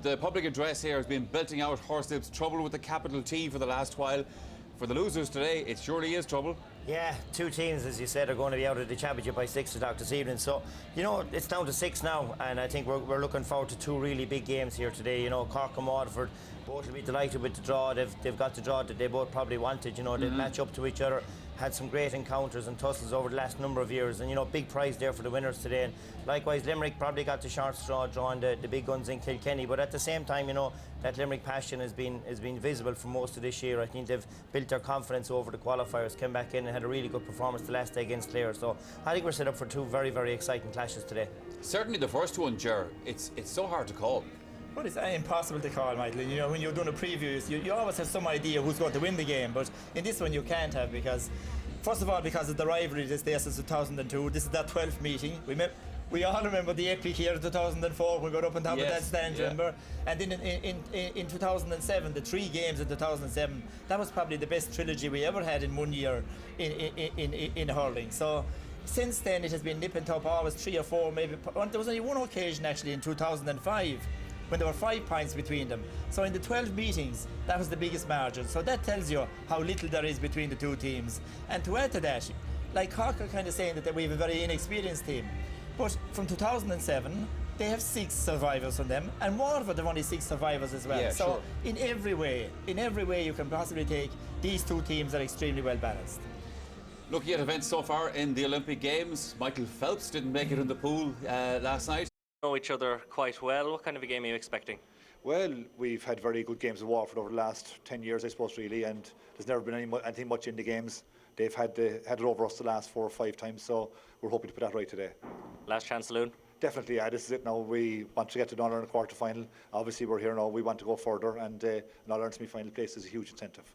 the public address here has been belting out Horslip's trouble with the capital T for the last while. For the losers today, it surely is trouble. Yeah, two teams, as you said, are going to be out of the championship by 6 o'clock this evening. So, you know, it's down to 6 now, and I think we're looking forward to two really big games here today. You know, Cork and Waterford both will be delighted with the draw. They've got the draw that they both probably wanted. You know, they match up to each other. Had some great encounters and tussles over the last number of years, and you know, big prize there for the winners today. And likewise, Limerick probably got the short straw, drawing the big guns in Kilkenny. But at the same time, you know, that Limerick passion has been visible for most of this year. I think they've built their confidence over the qualifiers, came back in and had a really good performance the last day against Clare. So I think we're set up for two very, very exciting clashes today. Certainly the first one, Ger, it's so hard to call. Well, it's impossible to call, Michael. You know, when you're doing a preview, you always have some idea who's going to win the game, but in this one you can't have, because first of all, because of the rivalry that's there since 2002. This is that 12th meeting. We all remember the epic year of 2004. We got up on top of that stand, remember? And then in 2007, the 3 games in 2007, that was probably the best trilogy we ever had in one year in hurling. So since then, it has been nip and tuck, always 3 or 4, maybe. There was only one occasion actually in 2005 when there were 5 points between them. So in the 12 meetings, that was the biggest margin. So that tells you how little there is between the two teams. And to add to that, like Cork are kind of saying that we have a very inexperienced team. But from 2007, they have 6 survivors from them, and Waterford have only 6 survivors as well. Yeah, so sure. in every way you can possibly take, these two teams are extremely well balanced. Looking at events so far in the Olympic Games, Michael Phelps didn't make it in the pool last night. Know each other quite well. What kind of a game are you expecting? Well, we've had very good games with Waterford over the last 10 years, I suppose, really, and there's never been anything much in the games. They've had it over us the last 4 or 5 times, so we're hoping to put that right today. Last chance saloon? Definitely, yeah, this is it now. We want to get to the All-Ireland quarter-final. Obviously, we're here now. We want to go further, and an All-Ireland semi-final place is a huge incentive.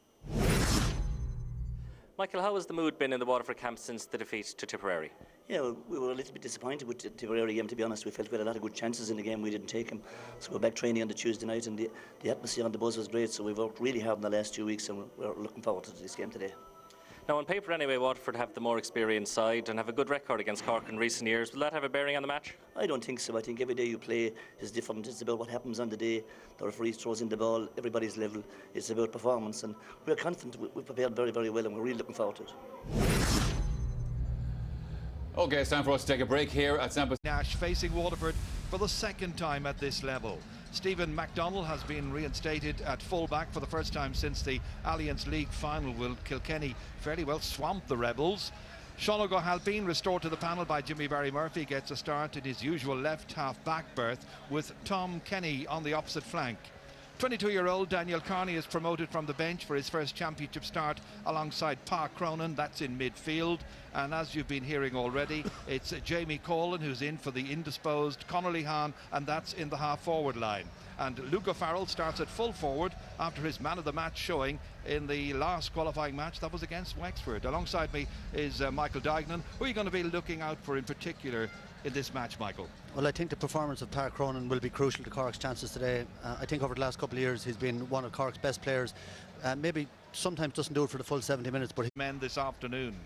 Michael, how has the mood been in the Waterford camp since the defeat to Tipperary? Yeah, well, we were a little bit disappointed with the Tipperary game, to be honest. We felt we had a lot of good chances in the game, we didn't take them. So we're back training on the Tuesday night, and the atmosphere on the buzz was great, so we've worked really hard in the last 2 weeks, and we're looking forward to this game today. Now, on paper anyway, Waterford have the more experienced side and have a good record against Cork in recent years. Will that have a bearing on the match? I don't think so. I think every day you play is different. It's about what happens on the day. The referee throws in the ball, everybody's level. It's about performance, and we're confident. We've prepared very, very well, and we're really looking forward to it. Okay, it's time for us to take a break here at St. Nash facing Waterford for the second time at this level. Stephen MacDonald has been reinstated at fullback for the first time since the Alliance League final. Will Kilkenny fairly well swamp the Rebels? Sean O'Halpine, restored to the panel by Jimmy Barry Murphy, gets a start in his usual left half back berth with Tom Kenny on the opposite flank. 22-year-old Daniel Carney is promoted from the bench for his first championship start alongside Pa Cronin. That's in midfield. And as you've been hearing already, it's Jamie Colin who's in for the indisposed Connolly Hahn, and that's in the half-forward line. And Luke O'Farrell starts at full forward after his man-of-the-match showing in the last qualifying match that was against Wexford. Alongside me is Michael Dignan. Who are you going to be looking out for in particular in this match, Michael? Well, I think the performance of Pa Cronin will be crucial to Cork's chances today. I think over the last couple of years he's been one of Cork's best players. Maybe sometimes doesn't do it for the full 70 minutes, but men this afternoon.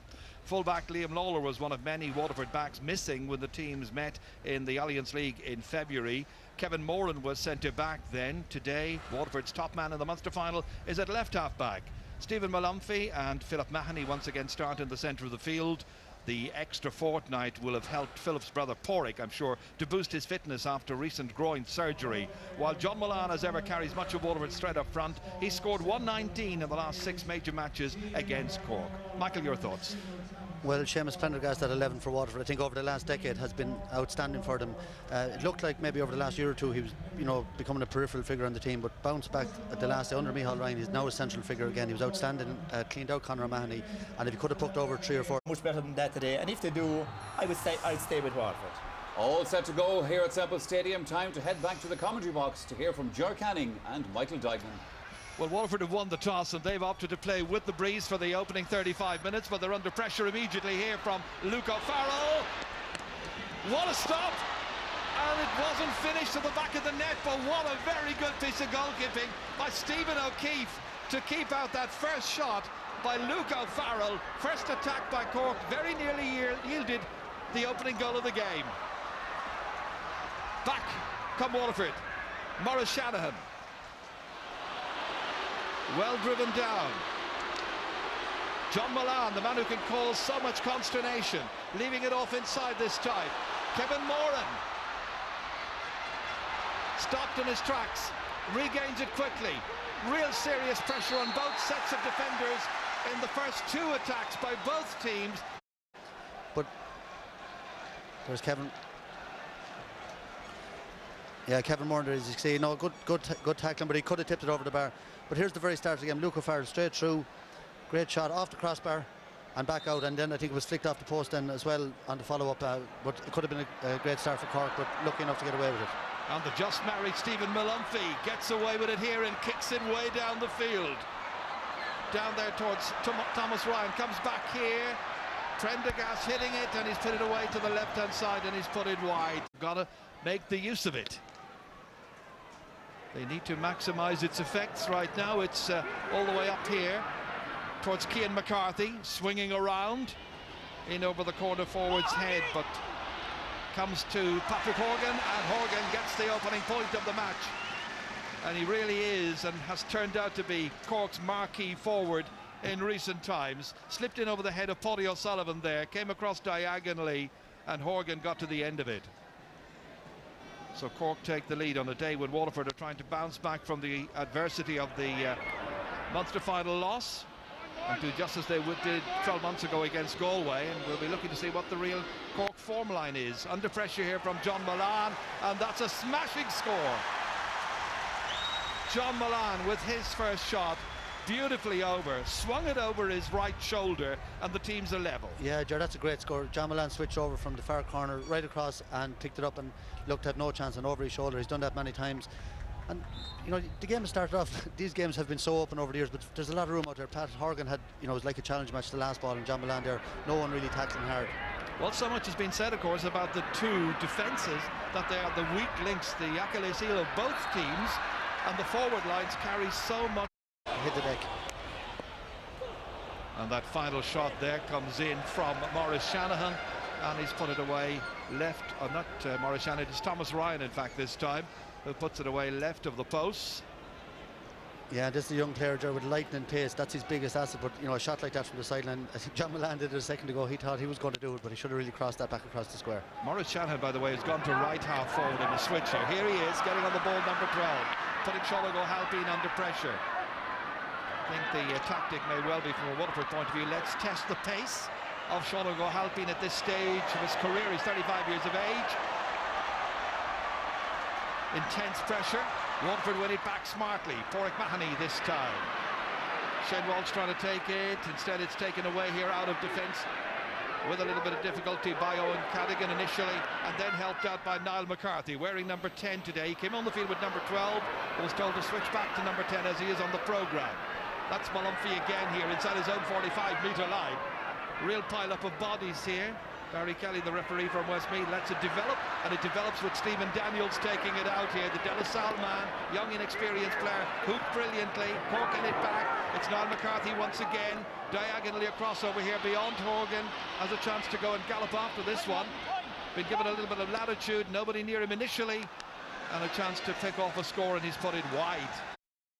Fullback Liam Lawler was one of many Waterford backs missing when the teams met in the Alliance League in February. Kevin Moran was sent to back then. Today, Waterford's top man in the Munster final is at left half back. Stephen Malumphy and Philip Mahoney once again start in the centre of the field. The extra fortnight will have helped Philip's brother Porrick, I'm sure, to boost his fitness after recent groin surgery. While John Mullane, as ever, carries much of Waterford's threat up front, he scored 119 in the last 6 major matches against Cork. Michael, your thoughts? Well, Seamus Prendergast at 11 for Waterford, I think over the last decade has been outstanding for them. It looked like maybe over the last year or two he was, becoming a peripheral figure on the team, but bounced back at the last day under Micheál Ryan. He's now a central figure again. He was outstanding, cleaned out Conor Mahoney, and if he could have poked over 3 or 4. Much better than that today, and if they do, I'd stay with Waterford. All set to go here at Semple Stadium. Time to head back to the commentary box to hear from Ger Canning and Michael Dignan. Well, Waterford have won the toss and they've opted to play with the breeze for the opening 35 minutes, but they're under pressure immediately here from Luke O'Farrell. What a stop! And it wasn't finished to the back of the net, but what a very good piece of goalkeeping by Stephen O'Keefe to keep out that first shot by Luke O'Farrell. First attack by Cork very nearly yielded the opening goal of the game. Back come Waterford. Maurice Shanahan. Well driven down. John Milan, the man who can cause so much consternation, leaving it off inside this time. Kevin Moran stopped in his tracks, regains it quickly. Real serious pressure on both sets of defenders in the first two attacks by both teams. But there's Kevin. Yeah, Kevin Moran there, as you see, no, good tackling, but he could have tipped it over the bar. But here's the very start of the game. Luca fired straight through, great shot off the crossbar and back out, and then I think it was flicked off the post then as well on the follow-up. But it could have been a great start for Cork, but lucky enough to get away with it. And the just married Stephen Malumphey gets away with it here and kicks it way down the field. Down there towards Thomas Ryan, comes back here. Prendergast hitting it, and he's put it away to the left-hand side, and he's put it wide. Gotta make the use of it. They need to maximise its effects right now. It's all the way up here towards Cian McCarthy, swinging around in over the corner forward's head, but comes to Patrick Horgan, and Horgan gets the opening point of the match. And he really is, and has turned out to be, Cork's marquee forward in recent times. Slipped in over the head of Paddy O'Sullivan there, came across diagonally, and Horgan got to the end of it. So Cork take the lead on a day when Waterford are trying to bounce back from the adversity of the Munster final loss, and do just as they did 12 months ago against Galway, and we'll be looking to see what the real Cork form line is. Under pressure here from John Milan, and that's a smashing score. John Milan with his first shot, beautifully over, swung it over his right shoulder, and the teams are level. Yeah, Ger, that's a great score. John Milan switched over from the far corner right across and picked it up and looked at no chance and over his shoulder. He's done that many times. And you know, the game has started off, these games have been so open over the years, but there's a lot of room out there. Pat Horgan had, you know, it was like a challenge match the last ball, and John Milan there, no one really tackling hard. Well, so much has been said, of course, about the two defences, that they are the weak links, the Achilles heel of both teams, and the forward lines carry so much. Hit the deck. And that final shot there comes in from Maurice Shanahan, and he's put it away left, not Maurice Shanahan, it's Thomas Ryan in fact this time, who puts it away left of the posts. Yeah, this is a young player, Ger, with lightning pace. That's his biggest asset, but you know, a shot like that from the sideline, I think John Milan did it a second ago. He thought he was going to do it, but he should have really crossed that back across the square. Maurice Shanahan, by the way, has gone to right half forward in a switch here. Here he is, getting on the ball, number 12, putting Sean O'Halpine under pressure. I think the tactic may well be, from a Waterford point of view, let's test the pace of Sean O'Halpine at this stage of his career. He's 35 years of age. Intense pressure. Waterford win it back smartly. Porrick Mahoney this time. Shane Walsh trying to take it. Instead it's taken away here out of defence with a little bit of difficulty by Owen Cadigan initially, and then helped out by Niall McCarthy, wearing number 10 today. He came on the field with number 12, was told to switch back to number 10 as he is on the programme. That's Malumphey again here inside his own 45-metre line. Real pile-up of bodies here. Barry Kelly, the referee from Westmeath, lets it develop, and it develops with Stephen Daniels taking it out here. The De La Salle man, young inexperienced player, hooped brilliantly, poking it back. It's Niall McCarthy once again, diagonally across over here beyond Horgan, has a chance to go and gallop after this one. Been given a little bit of latitude, nobody near him initially, and a chance to pick off a score, and he's put it wide.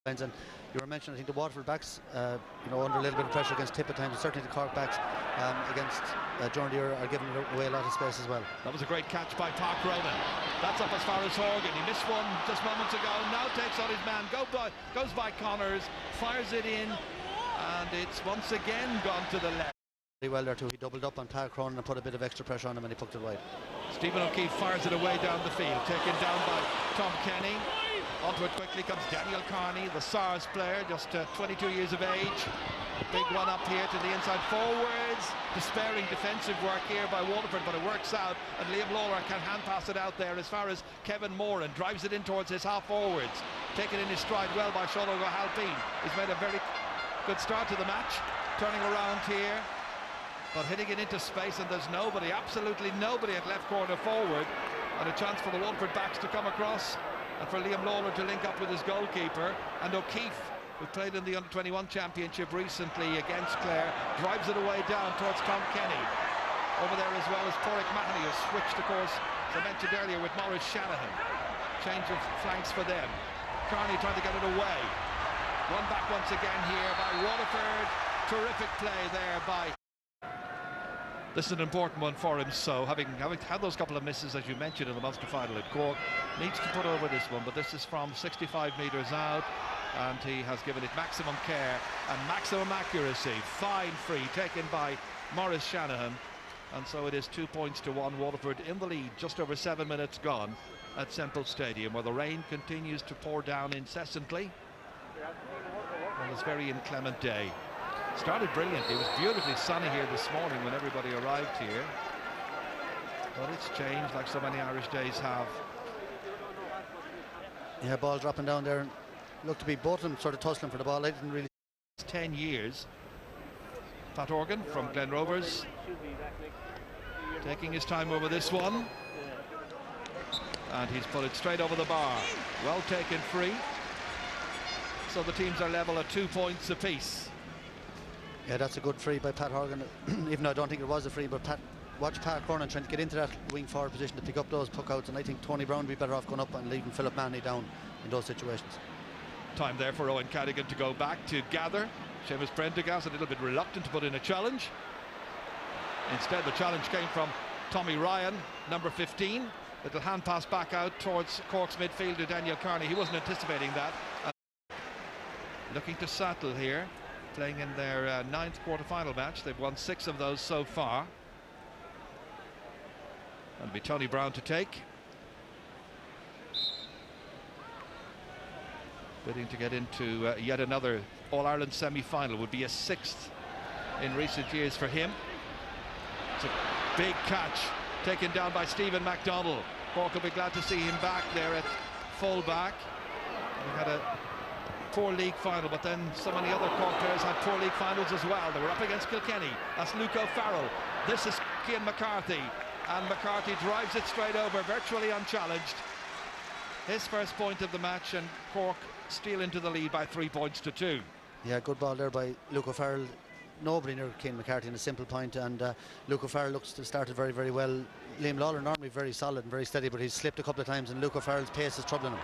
And you were mentioning, I think, the Waterford backs, you know, under a little bit of pressure against tip at times, and certainly the Cork backs against during the year are giving away a lot of space as well. That was a great catch by Park Ronan. That's up as far as Horgan. He missed one just moments ago. Now takes on his man, goes by Connors, fires it in, and it's once again gone to the left. Very well there too. He doubled up on Park Ronan and put a bit of extra pressure on him, and he put it wide. Stephen O'Keefe fires it away down the field, taken down by Tom Kenny. Onto it quickly comes Daniel Carney, the SARS player, just 22 years of age. Big one up here to the inside forwards. Despairing defensive work here by Waterford, but it works out, and Liam Lawler can hand pass it out there as far as Kevin Moran drives it in towards his half forwards. Taken in his stride well by Sean O'Halpine. He's made a very good start to the match, turning around here, but hitting it into space, and there's nobody, absolutely nobody at left corner forward, and a chance for the Waterford backs to come across, and for Liam Lawler to link up with his goalkeeper. And O'Keefe, who played in the Under-21 Championship recently against Clare, drives it away down towards Tom Kenny. Over there as well as Porrick Mahoney, who switched, of course, as I mentioned earlier, with Maurice Shanahan. Change of flanks for them. Carney trying to get it away. One back once again here by Waterford. Terrific play there by... This is an important one for him, so having had those couple of misses, as you mentioned, in the Munster final at Cork, needs to put over this one, but this is from 65 metres out, and he has given it maximum care and maximum accuracy. Fine free taken by Maurice Shanahan, and so it is 2-1. Waterford in the lead, just over 7 minutes gone at Semple Stadium, where the rain continues to pour down incessantly on this very inclement day. Started brilliantly. It was beautifully sunny here this morning when everybody arrived here, but it's changed like so many Irish days have. Yeah, ball dropping down there. Looked to be both of them sort of tussling for the ball. I didn't really... 10 years. Pat Organ from Glen Rovers taking his time over this one, and he's put it straight over the bar. Well taken free. So the teams are level at 2 points apiece. Yeah, that's a good free by Pat Horgan, even though I don't think it was a free, but watch Pat Cornan trying to get into that wing forward position to pick up those puckouts, and I think Tony Brown would be better off going up and leaving Philip Manley down in those situations. Time there for Owen Cadigan to go back to gather. Seamus Prendergast a little bit reluctant to put in a challenge. Instead, the challenge came from Tommy Ryan, number 15. Little hand pass back out towards Cork's midfielder Daniel Carney. He wasn't anticipating that. Looking to settle here, playing in their 9th quarter-final match. They've won 6 of those so far. It'll be Tony Brown to take. Bidding to get into yet another All-Ireland semi-final. Would be a 6th in recent years for him. It's a big catch taken down by Stephen MacDonald. Cork will be glad to see him back there at full-back. We had a poor league final, but then so many other Cork players had poor league finals as well. They were up against Kilkenny. That's Luke O'Farrell. This is Cian McCarthy, and McCarthy drives it straight over, virtually unchallenged. His first point of the match, and Cork steal into the lead by 3 points to 2. Yeah, good ball there by Luke O'Farrell. Nobody near Cian McCarthy in a simple point, and Luke O'Farrell looks to have started very, very well. Liam Lawler normally very solid and very steady, but he's slipped a couple of times, and Luke O'Farrell's pace is troubling him.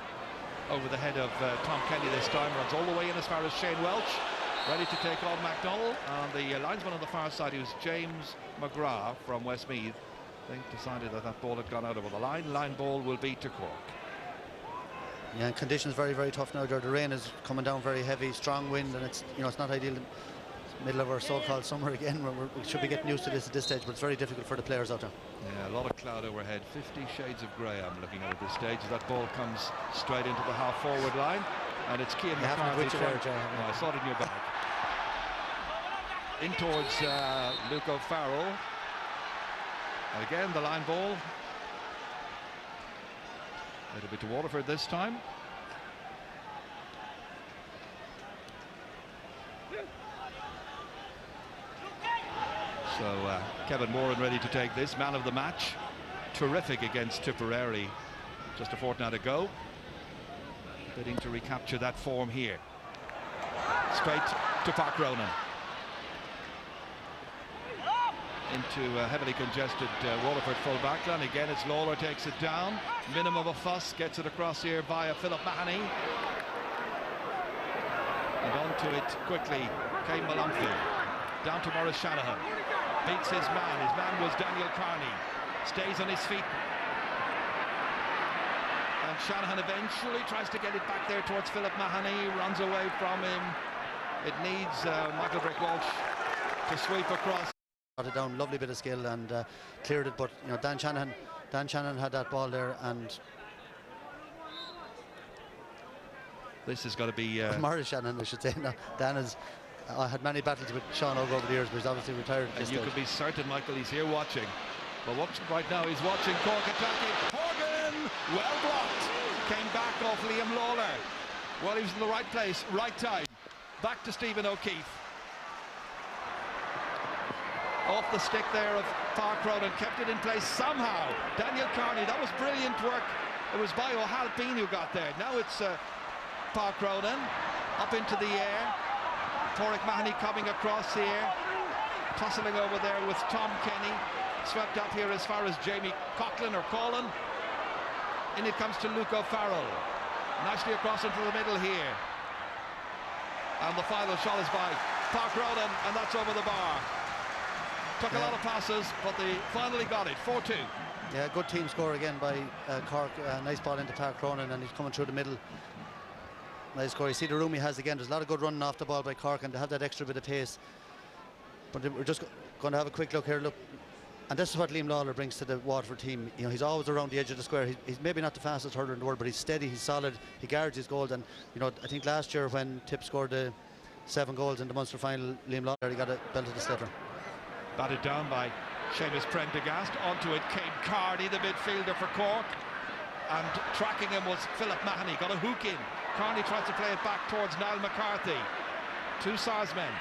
Over the head of Tom Kenny this time, runs all the way in as far as Shane Welch, ready to take on MacDonald, and the linesman on the far side, who's James McGrath from Westmeath, I think decided that ball had gone out over the line. Line ball will be to Cork. Yeah, and conditions very, very tough now. The rain is coming down very heavy, strong wind, and it's it's not ideal. Middle of our so-called summer again. We should be getting used to this at this stage, but it's very difficult for the players out there. Yeah, a lot of cloud overhead. 50 shades of grey I'm looking at this stage as that ball comes straight into the half-forward line, and it's Cian McCarthy. I saw it in your bag. In towards Luke O'Farrell. And again, the line ball. A little bit to Waterford this time. So Kevin Moran ready to take this, man of the match. Terrific against Tipperary just a fortnight ago. Bidding to recapture that form here. Straight to Park Ronan. Into heavily congested Waterford full backline. Again, it's Lawler takes it down. Minimum of fuss, gets it across here via Philip Mahoney. And onto it quickly, Kane Malumphey. Down to Maurice Shanahan. Beats his man. His man was Daniel Carney. Stays on his feet. And Shanahan eventually tries to get it back there towards Philip Mahoney. Runs away from him. It needs Michael Brick-Walsh to sweep across. Got it down, lovely bit of skill, and cleared it, but Dan Shanahan had that ball there, and this has got to be Maurice Shanahan, I should say. No, Dan has had many battles with Sean O'G over the years, but he's obviously retired. And you can be certain, Michael, he's here watching. But right now he's watching Cork attacking. Horgan, well blocked. Came back off Liam Lawler. Well, he was in the right place, right time. Back to Stephen O'Keefe. Off the stick there of Park Ronan, kept it in place somehow. Daniel Carney, that was brilliant work. It was by O'Halpine who got there. Now it's Park Ronan up into the air. Torrick Mahoney coming across here, tussling over there with Tom Kenny. Swept up here as far as Jamie Coughlin or Collin. In it comes to Luke O'Farrell. Nicely across into the middle here. And the final shot is by Park Ronan, and that's over the bar. Took a lot of passes, but they finally got it. 4-2. Yeah, good team score again by Cork. Nice ball into Park Ronan, and he's coming through the middle. Nice score. You see the room he has again. There's a lot of good running off the ball by Cork, and they have that extra bit of pace. But we're just going to have a quick look here. Look, and this is what Liam Lawler brings to the Waterford team. You know, he's always around the edge of the square. He's maybe not the fastest hurler in the world, but he's steady, he's solid, he guards his goals. And you know, I think last year when Tip scored the 7 goals in the Munster final, Liam Lawler, he got a belt of the slitter. Batted down by Seamus Prendergast. Onto it came Carney, the midfielder for Cork. And tracking him was Philip Mahoney. Got a hook in. Carney tries to play it back towards Niall McCarthy. 2 SARS men.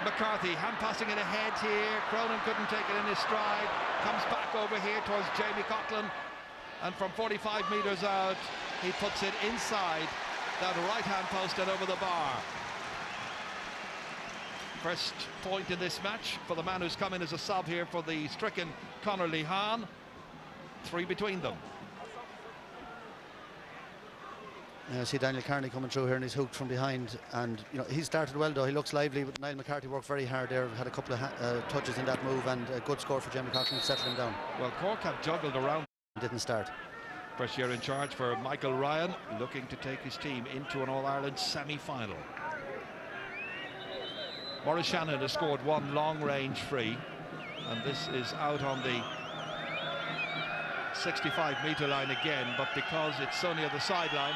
McCarthy hand passing it ahead here. Cronin couldn't take it in his stride. Comes back over here towards Jamie Coughlin. And from 45 metres out, he puts it inside that right-hand post and over the bar. First point in this match for the man who's come in as a sub here for the stricken Conor Lehan. 3 between them. I see Daniel Carney coming through here, and he's hooked from behind. And you know, he started well though. He looks lively. But Niall McCarthy worked very hard there. Had a couple of touches in that move, and a good score for Jamie Coughlin to settle him down. Well, Cork have juggled around. Didn't start. First year in charge for Michael Ryan, looking to take his team into an All-Ireland semi-final. Maurice Shannon has scored 1 long-range free, and this is out on the 65-metre line again, but because it's so near the sideline,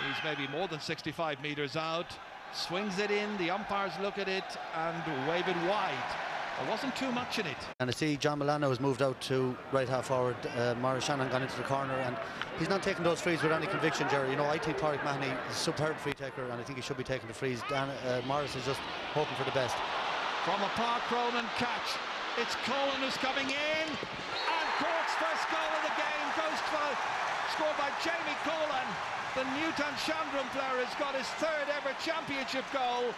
he's maybe more than 65 metres out. Swings it in, the umpires look at it and wave it wide. There wasn't too much in it. And I see John Milano has moved out to right half forward. Maurice Shannon gone into the corner, and he's not taking those frees with any conviction, Jerry. You know, I think Pádraig Mahoney is a superb free taker, and I think he should be taking the frees. Maurice is just hoping for the best. From a Park Ronan catch, it's Colin who's coming in, and Cork's first goal of the game goes scored by Jamie Colin. The Newtown Chandram player has got his 3rd ever championship goal.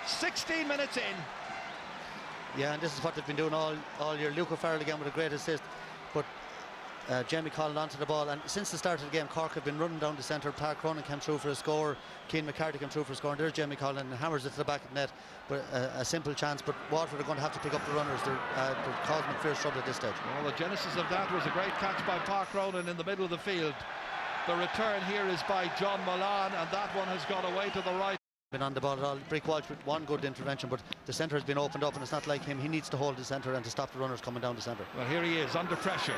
16 minutes in. Yeah, and this is what they've been doing all year. Luke O'Farrell again with a great assist, but Jamie Collin onto the ball. And since the start of the game, Cork have been running down the centre. Park Ronan came through for a score. Cian McCarthy came through for a score. And there's Jamie Collin and hammers it to the back of the net. But a simple chance. But Waterford are going to have to pick up the runners. They're causing them fierce trouble at this stage. Well, the genesis of that was a great catch by Park Ronan in the middle of the field. The return here is by John Mullane, and that one has gone away to the right. Been on the ball at all. Brick Walsh with 1 good intervention, but the centre has been opened up, and it's not like him. He needs to hold the centre and to stop the runners coming down the centre. Well, here he is under pressure,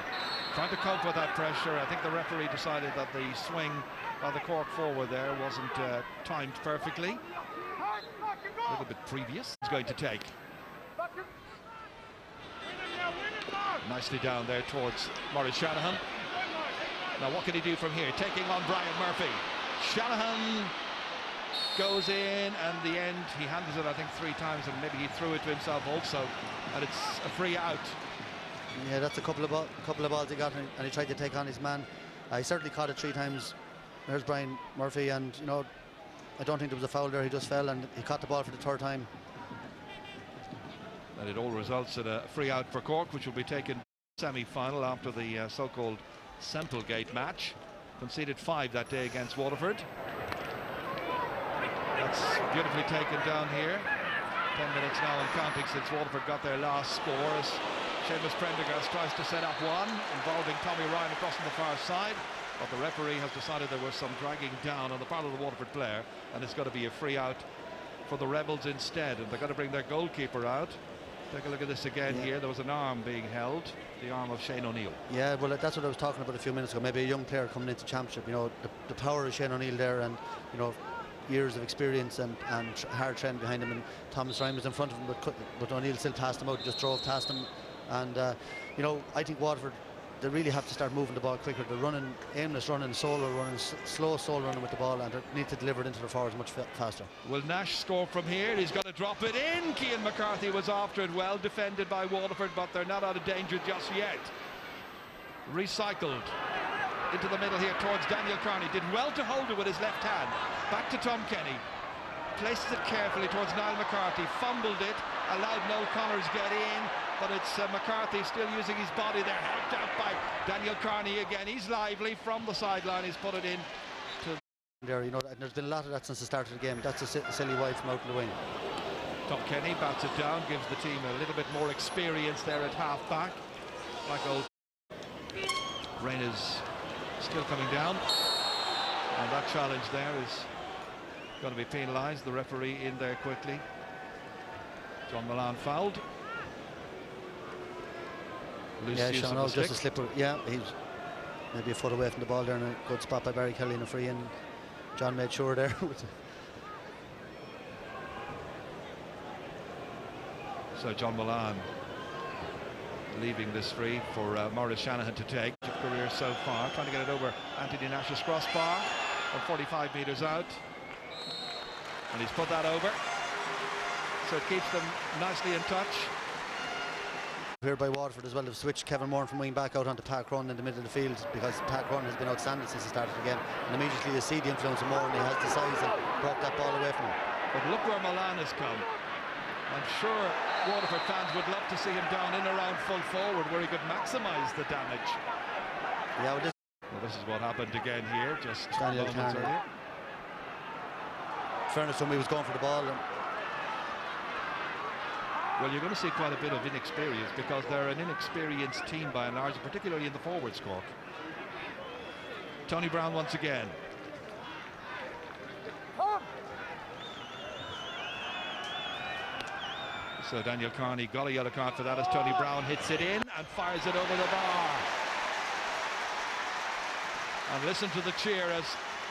trying to cope with that pressure. I think the referee decided that the swing by the Cork forward there wasn't timed perfectly. A little bit previous. He's going to take. Nicely down there towards Maurice Shanahan. Now what can he do from here? Taking on Brian Murphy. Shanahan goes in, and the end he handles it I think 3 times, and maybe he threw it to himself also, and it's a free out. Yeah, that's a couple of balls he got, and he tried to take on his man. He certainly caught it 3 times. There's Brian Murphy, and you know, I don't think there was a foul there. He just fell, and he caught the ball for the 3rd time. And it all results in a free out for Cork, which will be taken semi-final after the so-called Semplegate match. Conceded 5 that day against Waterford. That's beautifully taken down here. 10 minutes now and counting since Waterford got their last score, as Seamus Prendergast tries to set up one involving Tommy Ryan across on the far side, but the referee has decided there was some dragging down on the part of the Waterford player, and it's got to be a free out for the Rebels instead, and they've got to bring their goalkeeper out. Take a look at this again here. There was an arm being held, the arm of Shane O'Neill. Yeah, well, that's what I was talking about a few minutes ago. Maybe a young player coming into championship. You know, the power of Shane O'Neill there, and you know, years of experience and hard training behind him. And Thomas Ryan was in front of him, but O'Neill still passed him out, just drove past him. And you know, I think Waterford, they really have to start moving the ball quicker. They're running aimless running, solo running, slow soul running with the ball, and they need to deliver it into the forwards much faster. Will Nash score from here? He's got to drop it in. Cian McCarthy was after it, well defended by Waterford, but they're not out of danger just yet. Recycled into the middle here towards Daniel Carney. Did well to hold it with his left hand. Back to Tom Kenny. Places it carefully towards Niall McCarthy. Fumbled it. allowed Noel Connors get in, but it's McCarthy still using his body there, helped out by Daniel Carney again. He's lively from the sideline, he's put it in. There, you know, there's been a lot of that since the start of the game. That's a silly wide from out in the wing. Tom Kenny bats it down, gives the team a little bit more experience there at half back. Like old rain is still coming down, and that challenge there is going to be penalised. The referee in there quickly. John Milan fouled. Loose Yeah, use Sean, of the just a stick. slipper. Yeah, he's maybe a foot away from the ball there, and a good spot by Barry Kelly in a free in. John made sure there. So John Milan leaving this free for Maurice Shanahan to take. Career so far, trying to get it over Anthony Nash's crossbar from 45 metres out, and he's put that over, so it keeps them nicely in touch. Here by Waterford as well, they've switched Kevin Moore from wing back out onto Pat Cronin in the middle of the field, because Pat Cronin has been outstanding since the start of the game, and immediately you see the influence of Moore, and he has the size and brought that ball away from him. But look where Milan has come. I'm sure Waterford fans would love to see him down in around full forward where he could maximise the damage. Yeah, well, this is what happened again here, just Daniel moments Carney. earlier. In fairness to him, he was going for the ball. Well, you're going to see quite a bit of inexperience, because they're an inexperienced team by and large, particularly in the forwards, Cork. Tony Brown once again. So Daniel Carney got a yellow card for that as Tony Brown hits it in and fires it over the bar. And listen to the cheer as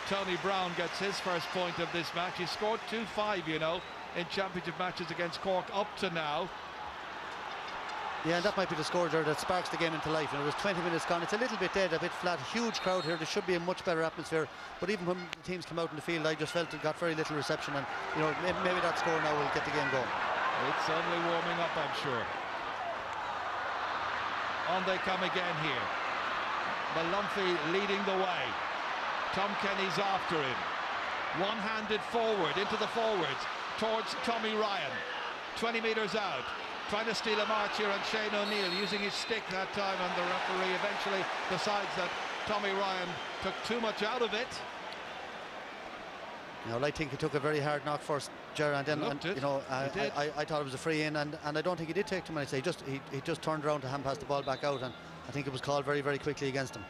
Tony Brown gets his first point of this match. He scored 2-5, you know, in championship matches against Cork up to now. Yeah, and that might be the score there that sparks the game into life. And it was 20 minutes gone. It's a little bit dead, a bit flat. Huge crowd here. There should be a much better atmosphere. But even when the teams come out in the field, I just felt it got very little reception. And, you know, maybe that score now will get the game going. It's only warming up, I'm sure. On they come again here. Malumphey leading the way. Tom Kenny's after him. One-handed forward into the forwards towards Tommy Ryan. 20 metres out. Trying to steal a march here on Shane O'Neill, using his stick that time, and the referee eventually decides that Tommy Ryan took too much out of it. You know, I think he took a very hard knock first, Gerard, and then, you know, I thought it was a free in, and I don't think he did take too many. He just turned around to hand pass the ball back out, and I think it was called very, very quickly against him.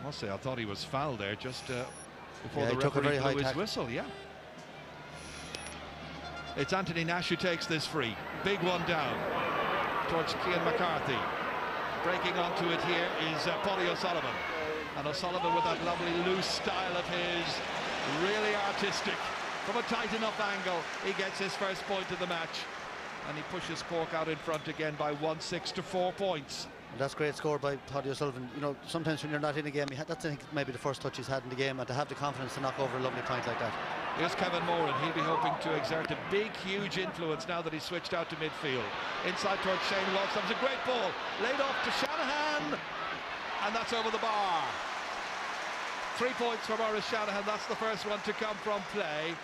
I must say, I thought he was fouled there just before Yeah, the he took a very referee high blew his tackle. whistle. Yeah. It's Anthony Nash who takes this free. Big one down towards Cian McCarthy. Breaking onto it here is Paddy O'Sullivan. And O'Sullivan with that lovely loose style of his, really artistic. From a tight enough angle, he gets his first point of the match. And he pushes Cork out in front again by 1-6 to 4 points. That's a great score by Paddy O'Sullivan. You know, sometimes when you're not in a game, that's, I think, maybe the first touch he's had in the game, and to have the confidence to knock over a lovely point like that. Here's Kevin Moran. He'll be hoping to exert a big, huge influence now that he's switched out to midfield. Inside towards Shane Walsh. That was a great ball. Laid off to Shanahan. And that's over the bar. 3 points for Maurice Shanahan. That's the first one to come from play.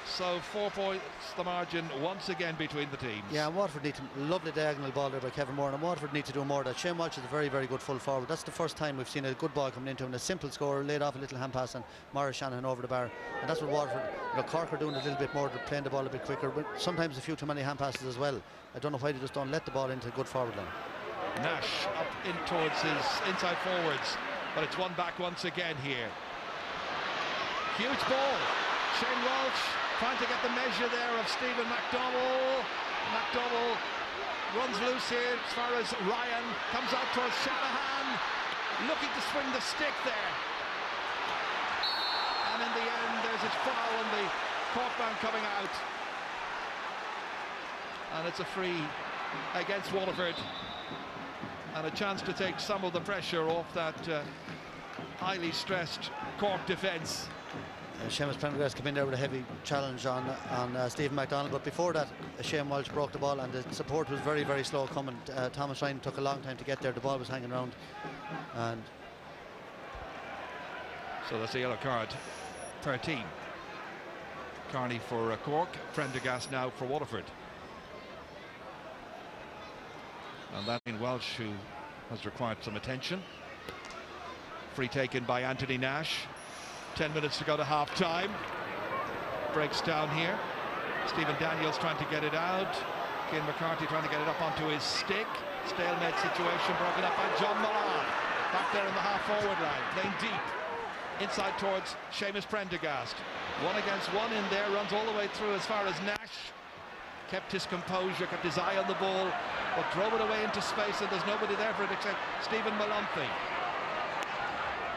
So 4 points the margin once again between the teams. Yeah, and Waterford need to, lovely diagonal ball there by Kevin Moore, and Waterford need to do more of that. Shane Walsh is a very, very good full forward. That's the first time we've seen a good ball coming into him, a simple score, laid off a little hand pass, and Maurice Shanahan over the bar. And that's what Waterford, you know, Cork are doing a little bit more, they're playing the ball a bit quicker, but sometimes a few too many hand passes as well. I don't know why they just don't let the ball into a good forward line. Nash up in towards his inside forwards, but it's one back once again here. Huge ball. Shane Walsh trying to get the measure there of Stephen McDonnell. McDonnell runs loose here as far as Ryan comes out towards Shanahan, looking to swing the stick there. And in the end, there's his foul and the Cork man coming out. And it's a free against Waterford. And a chance to take some of the pressure off that highly stressed Cork defence. Seamus Prendergast came in there with a heavy challenge on Stephen McDonnell, but before that Shane Walsh broke the ball and the support was very, very slow coming. Thomas Ryan took a long time to get there, the ball was hanging around, and so that's a yellow card per team. Carney for Cork, Prendergast now for Waterford. And that in Welsh, who has required some attention. Free taken by Anthony Nash. 10 minutes to go to half time. Breaks down here. Stephen Daniels trying to get it out. Cian McCarthy trying to get it up onto his stick. Stalemate situation broken up by John Milan. Back there in the half-forward line, playing deep. Inside towards Seamus Prendergast. 1 against 1 in there, runs all the way through as far as Nash. Kept his composure, kept his eye on the ball, but drove it away into space, and there's nobody there for it except Stephen Maloney.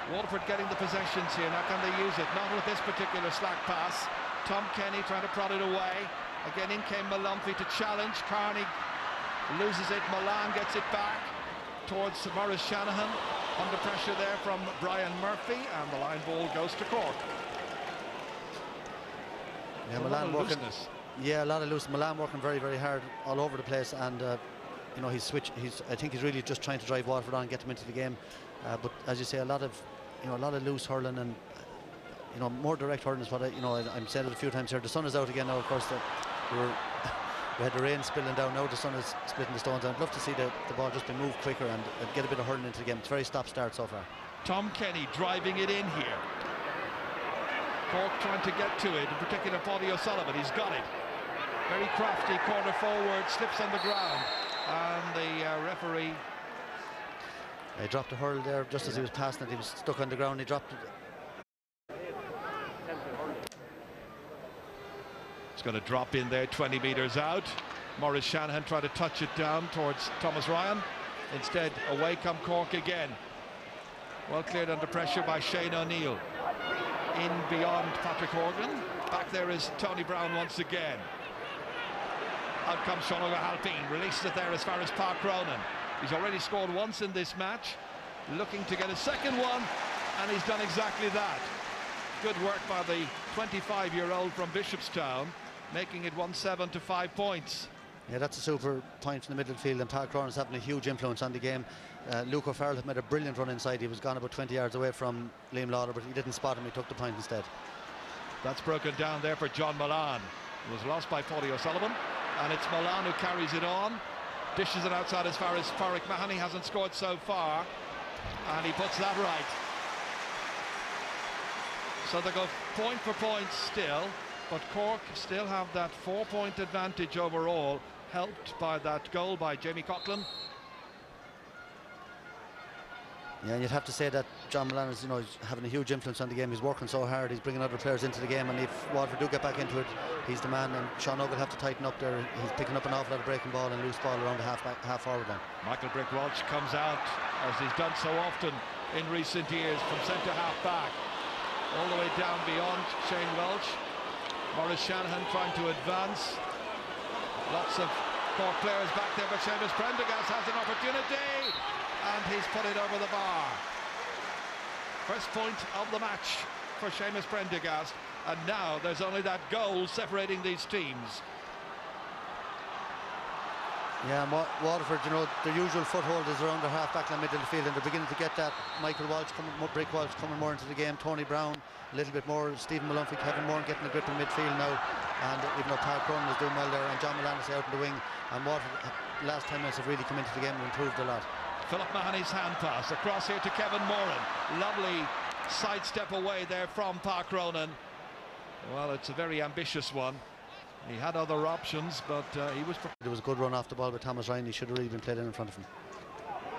Waterford getting the possessions here. Now can they use it? Not with this particular slack pass. Tom Kenny trying to prod it away. Again in came Maloney to challenge. Carney loses it. Milan gets it back towards Maurice Shanahan. Under pressure there from Brian Murphy, and the line ball goes to Cork. Yeah, Milan working. Yeah, a lot of loose. Milan working very, very hard all over the place, and you know, I think he's really just trying to drive Waterford on and get them into the game. But as you say, a lot of loose hurling, and you know, more direct hurling is what I'm saying it a few times here. The sun is out again now. Of course, we had the rain spilling down. Now the sun is splitting the stones. I'd love to see the ball just be moved quicker and get a bit of hurling into the game. It's very stop-start so far. Tom Kenny driving it in here. Cork trying to get to it, in particular Paddy O'Sullivan. He's got it. Very crafty corner forward, slips on the ground, and the referee. He dropped a hurl there just as he was passing it. He was stuck on the ground. He dropped it. It's going to drop in there, 20 metres out. Maurice Shanahan tried to touch it down towards Thomas Ryan. Instead, away come Cork again. Well cleared under pressure by Shane O'Neill. In beyond Patrick Horgan. Back there is Tony Brown once again. Out comes Sean O'Halpine, releases it there as far as Park Cronin. He's already scored once in this match, looking to get a second one, and he's done exactly that. Good work by the 25-year-old from Bishopstown, making it 1-7 to 5 points. Yeah, that's a super point from the middle field, and Park Cronin's having a huge influence on the game. Luke O'Farrell had made a brilliant run inside. He was gone about 20 yards away from Liam Lauder, but he didn't spot him. He took the point instead. That's broken down there for John Milan. It was lost by Paddy O'Sullivan, and it's Milan who carries it on. Dishes it outside as far as Pádraig Mahoney. Hasn't scored so far, and he puts that right. So they go point for point still, but Cork still have that 4-point advantage overall, helped by that goal by Jamie Coughlin. Yeah, and you'd have to say that John Milan is, having a huge influence on the game. He's working so hard. He's bringing other players into the game, and if Waterford do get back into it, he's the man. And Sean O'Neill will have to tighten up there. He's picking up an awful lot of breaking ball and loose ball around the half forward line. Michael Brick Walsh comes out, as he's done so often in recent years, from centre half back, all the way down beyond Shane Welch. Maurice Shanahan trying to advance. Lots of Cork players back there, but Seamus Prendergast has an opportunity, and he's put it over the bar. First point of the match for Seamus Prendergast, and now there's only that goal separating these teams. Yeah, and Waterford, their usual foothold is around their half-back line, middle of the field, and they're beginning to get that. Michael Walsh Brick Walsh coming more into the game, Tony Brown a little bit more, Stephen Maloney, Kevin Moore getting a grip in midfield now, and even though Park Cronin is doing well there, and John Milan is out in the wing, and Waterford last 10 minutes have really come into the game and improved a lot. Philip Mahoney's hand pass across here to Kevin Moran. Lovely sidestep away there from Park Cronin. Well, it's a very ambitious one. He had other options, but he was prepared. There was a good run off the ball by Thomas Ryan. He should have really been played in front of him.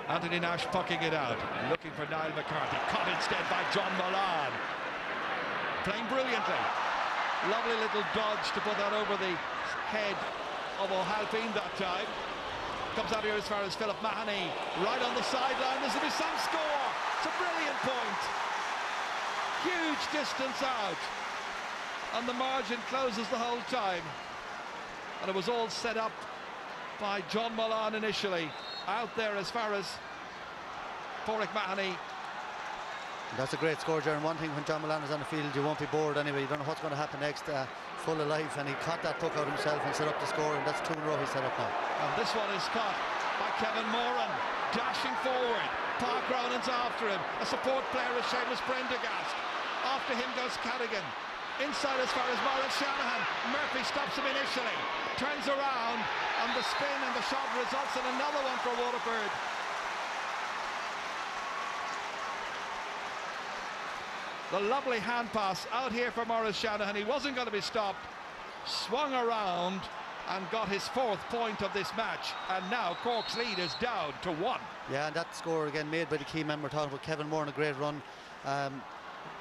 Anthony Nash pucking it out, looking for Niall McCarthy. Caught instead by John Milan. Playing brilliantly. Lovely little dodge to put that over the head of O'Halpine that time. Comes out here as far as Philip Mahoney, right on the sideline. This will be some score. It's a brilliant point. Huge distance out, and the margin closes the whole time. And it was all set up by John Milan initially. Out there as far as Pádraig Mahoney. That's a great score, Jaron. One thing, when John Milan is on the field, you won't be bored anyway. You don't know what's going to happen next. Full of life, and he caught that puck out himself and set up the score, and that's 2 in a row he set up now. And this one is caught by Kevin Moran, dashing forward. Park Cronin's after him. A support player is Seamus Prendergast. After him goes Cadigan. inside as far as Maurice Shanahan. Murphy stops him initially, turns around, and the spin and the shot results in another one for Waterford. The lovely hand pass out here for Maurice Shanahan. He wasn't going to be stopped, swung around and got his 4th point of this match, and now Cork's lead is down to 1. Yeah, and that score again made by the key member, talking about Kevin Moore, and a great run.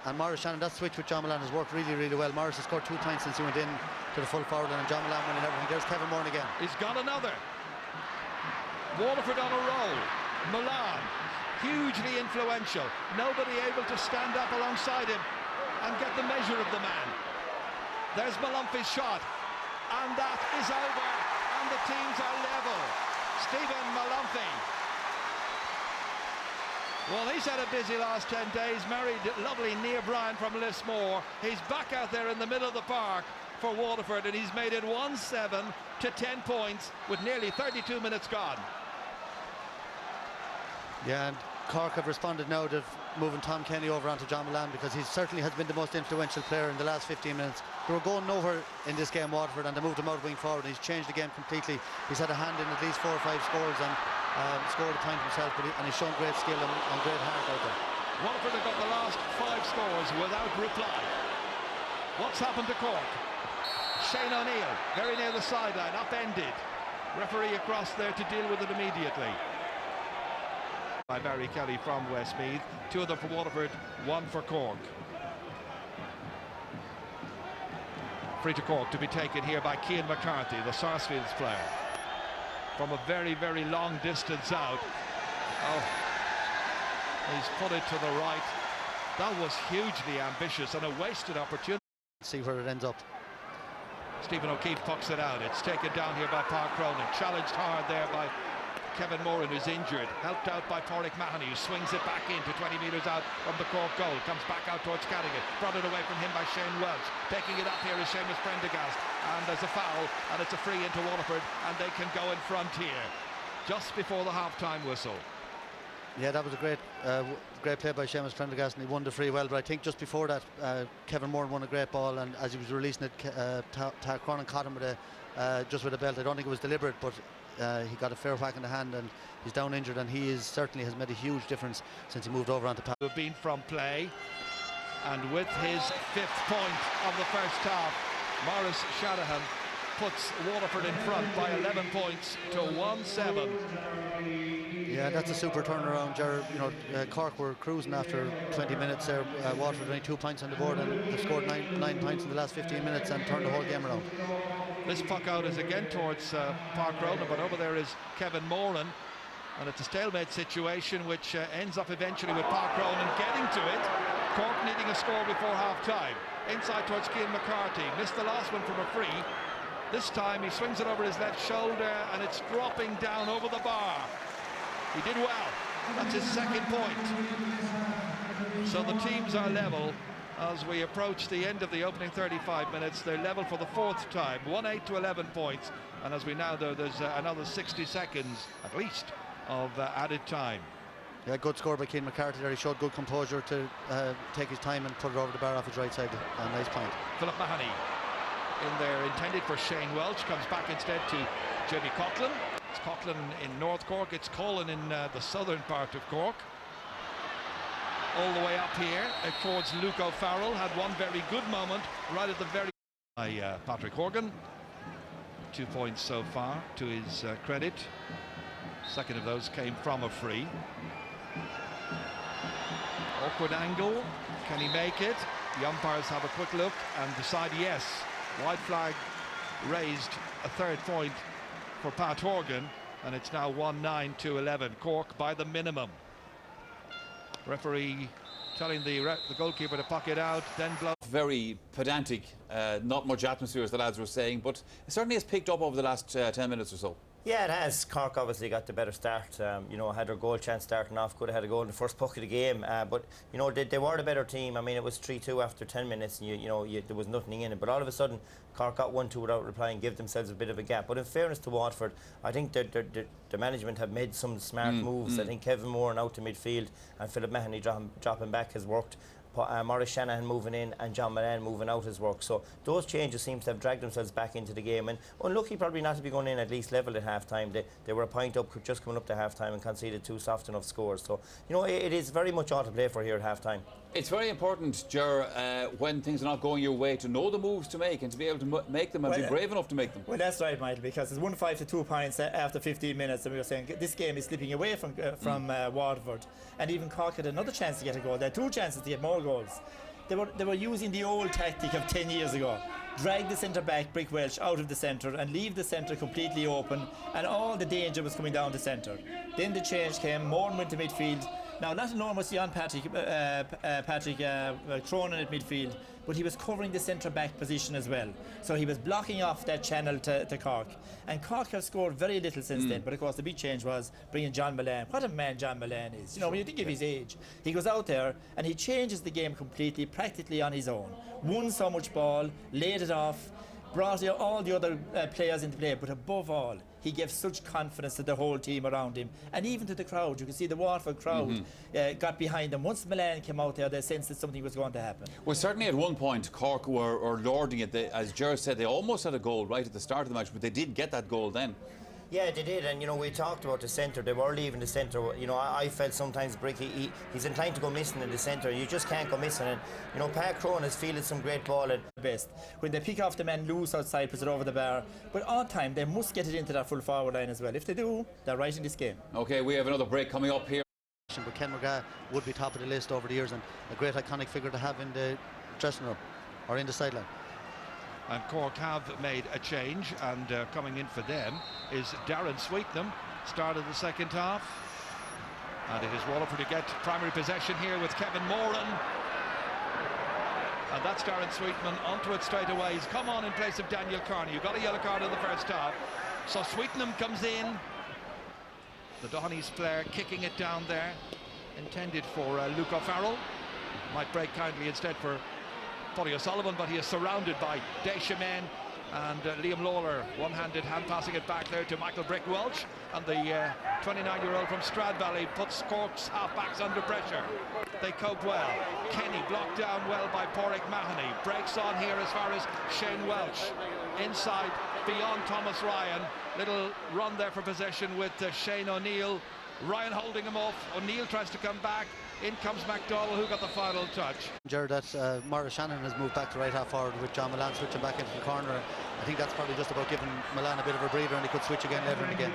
And Maurice Shannon, that switch with John Milan has worked really, really well. Maurice has scored 2 points since he went in to the full forward line, and John Milan winning everything. There's Kevin Moore again. He's got another. Waterford on a roll. Milan, hugely influential. Nobody able to stand up alongside him and get the measure of the man. There's Malumphey's shot, and that is over, and the teams are level. Stephen Malumphy. Well, he's had a busy last 10 days. Married lovely Nia Bryan from Lismore. He's back out there in the middle of the park for Waterford, and he's made it 1-7 to 10 points with nearly 32 minutes gone. Yeah, and Cork have responded now to moving Tom Kenny over onto John Milan, because he certainly has been the most influential player in the last 15 minutes. They were going nowhere in this game, Waterford, and they moved him out wing forward, and he's changed the game completely. He's had a hand in at least 4 or 5 scores, and scored a point himself, and he's shown great skill and great heart out there. Waterford have got the last 5 scores without reply. What's happened to Cork? Shane O'Neill, very near the sideline, upended. Referee across there to deal with it immediately. By Barry Kelly from Westmeath. 2 of them for Waterford, 1 for Cork. Free to Cork to be taken here by Cian McCarthy, the Sarsfields player. From a very, very long distance out. Oh, he's put it to the right. That was hugely ambitious and a wasted opportunity. See where it ends up. Stephen O'Keefe pucks it out. It's taken down here by Park Cronin. Challenged hard there by Kevin Moran, who's injured. Helped out by Pádraig Mahoney, who swings it back into 20 metres out from the Cork goal. Comes back out towards Carrigan. Brought it away from him by Shane Welch. Taking it up here is Seamus Prendergast. And there's a foul, and it's a free into Waterford, and they can go in front here just before the half-time whistle. Yeah, that was a great play by Seamus Prendergast, and he won the free well. But I think just before that, Kevin Moore won a great ball, and as he was releasing it, Tal Cronin caught him with just with a belt. I don't think it was deliberate, but he got a fair whack in the hand, and he's down injured, and he certainly has made a huge difference since he moved over onto Pat. Have been from play, and with his 5th point of the first half, Maurice Shanahan puts Waterford in front by 11 points to 1-7. Yeah, that's a super turnaround, Ger. You know, Cork were cruising after 20 minutes there. Waterford only 2 points on the board, and they've scored 9 points in the last 15 minutes and turned the whole game around. This puck out is again towards Park Cronin, but over there is Kevin Moran, and it's a stalemate situation which ends up eventually with Park Cronin getting to it. Cork needing a score before half-time. Inside towards Cian McCarthy. Missed the last one from a free. This time he swings it over his left shoulder, and it's dropping down over the bar. He did well. That's his 2nd point. So the teams are level as we approach the end of the opening 35 minutes. They're level for the 4th time, 1-8 to 11 points. And as we now know, there's another 60 seconds at least of added time. Yeah, good score by Cian McCarthy there. He showed good composure to take his time and put it over the bar off his right side. A nice point. Philip Mahoney in there, intended for Shane Welch, comes back instead to Jamie Coughlin. It's Coughlin in North Cork, it's Colin in the southern part of Cork. All the way up here towards Luke O'Farrell, had one very good moment right at the very by Patrick Horgan. 2 points so far to his credit. 2nd of those came from a free. Awkward angle, can he make it? The umpires have a quick look and decide yes. White flag raised, a 3rd point for Pat Horgan, and it's now 1-9 to 11. Cork by the minimum. Referee telling the goalkeeper to puck it out, then blow. Very pedantic, not much atmosphere, as the lads were saying, but it certainly has picked up over the last 10 minutes or so. Yeah, it has. Cork obviously got the better start. You know, had their goal chance starting off. Could have had a goal in the first puck of the game. But you know, they were the better team. I mean, it was 3-2 after 10 minutes, and you know, there was nothing in it. But all of a sudden, Cork got 1-2 without replying, give themselves a bit of a gap. But in fairness to Waterford, I think the management have made some smart moves. I think Kevin Moore out to midfield and Philip Mahoney dropping back has worked. Maurice Shanahan moving in and John Mullane moving out his work. So those changes seem to have dragged themselves back into the game, and unlucky probably not to be going in at least level at half-time. They were a point up just coming up to half-time and conceded 2 soft enough scores. So, you know, it is very much all to play for here at half-time. It's very important, Ger, when things are not going your way, to know the moves to make and to be able to make them and be brave enough to make them. Well, that's right, Michael, because it's 1-5 to 2 points after 15 minutes, and we were saying this game is slipping away from Waterford. And even Cork had another chance to get a goal. They had 2 chances to get more goals. They were using the old tactic of 10 years ago. Drag the centre-back, Brick Welsh, out of the centre and leave the centre completely open, and all the danger was coming down the centre. Then the change came, Moran went to midfield. Now, not alone was Jan Patrick Cronin at midfield, but he was covering the centre-back position as well. So he was blocking off that channel to Cork. And Cork have scored very little since then, but of course the big change was bringing John Mullane. What a man John Mullane is. You know, when you think of his age, he goes out there and he changes the game completely, practically on his own. Won so much ball, laid it off, brought all the other players into play, but above all, he gave such confidence to the whole team around him, and even to the crowd. You can see the Waterford crowd got behind him. Once Mullane came out there, they sensed that something was going to happen. Well, certainly at one point Cork were lording it. As Ger said, they almost had a goal right at the start of the match, but they did get that goal then. Yeah, they did, and you know, we talked about the centre. They were leaving the centre. You know, I felt sometimes Brick, he's inclined to go missing in the centre. You just can't go missing. And you know, Pat Cronin has fielded some great ball at best. When they pick off the man loose outside, puts it over the bar. But on time, they must get it into that full forward line as well. If they do, they're right in this game. Okay, we have another break coming up here. But Ken McGrath would be top of the list over the years, and a great iconic figure to have in the dressing room or in the sideline. And Cork have made a change, and coming in for them is Darren Sweetnam, start of the second half. And it is Waterford to get primary possession here with Kevin Moran. And that's Darren Sweetnam onto it straight away. He's come on in place of Daniel Carney, who got a yellow card in the first half. So Sweetnam comes in. The Dohenys player kicking it down there, intended for Luke O'Farrell. Might break kindly instead for Paddy O'Sullivan, but he is surrounded by Deschamel and Liam Lawler, one-handed hand passing it back there to Michael Brick Welch, and the 29-year-old from Stradvalley puts Cork's half-backs under pressure. They cope well. Kenny blocked down well by Porrick Mahoney, breaks on here as far as Shane Welch, inside beyond Thomas Ryan. Little run there for possession with Shane O'Neill. Ryan holding him off. O'Neill tries to come back. In comes McDowell, who got the final touch. Jared, that Maurice Shanahan has moved back to right half forward with John Mullane switching back into the corner. I think that's probably just about giving Mullane a bit of a breather, and he could switch again later in the game.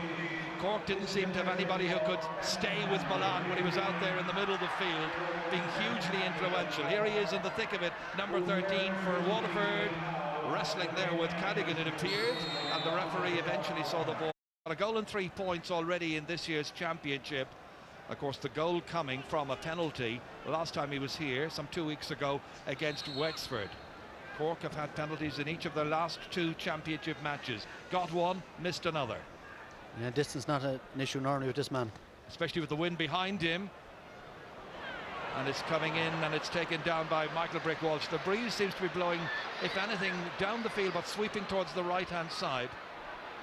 Cork didn't seem to have anybody who could stay with Mullane when he was out there in the middle of the field, being hugely influential. Here he is in the thick of it, number 13 for Waterford, wrestling there with Cadigan, it appeared, and the referee eventually saw the ball. A goal and 3 points already in this year's championship. Of course, the goal coming from a penalty. Last time he was here, some 2 weeks ago, against Wexford. Cork have had penalties in each of their last 2 championship matches. Got one, missed another. Yeah, distance not an issue normally with this man. Especially with the wind behind him. And it's coming in, and it's taken down by Michael Brick Walsh. The breeze seems to be blowing, if anything, down the field, but sweeping towards the right-hand side,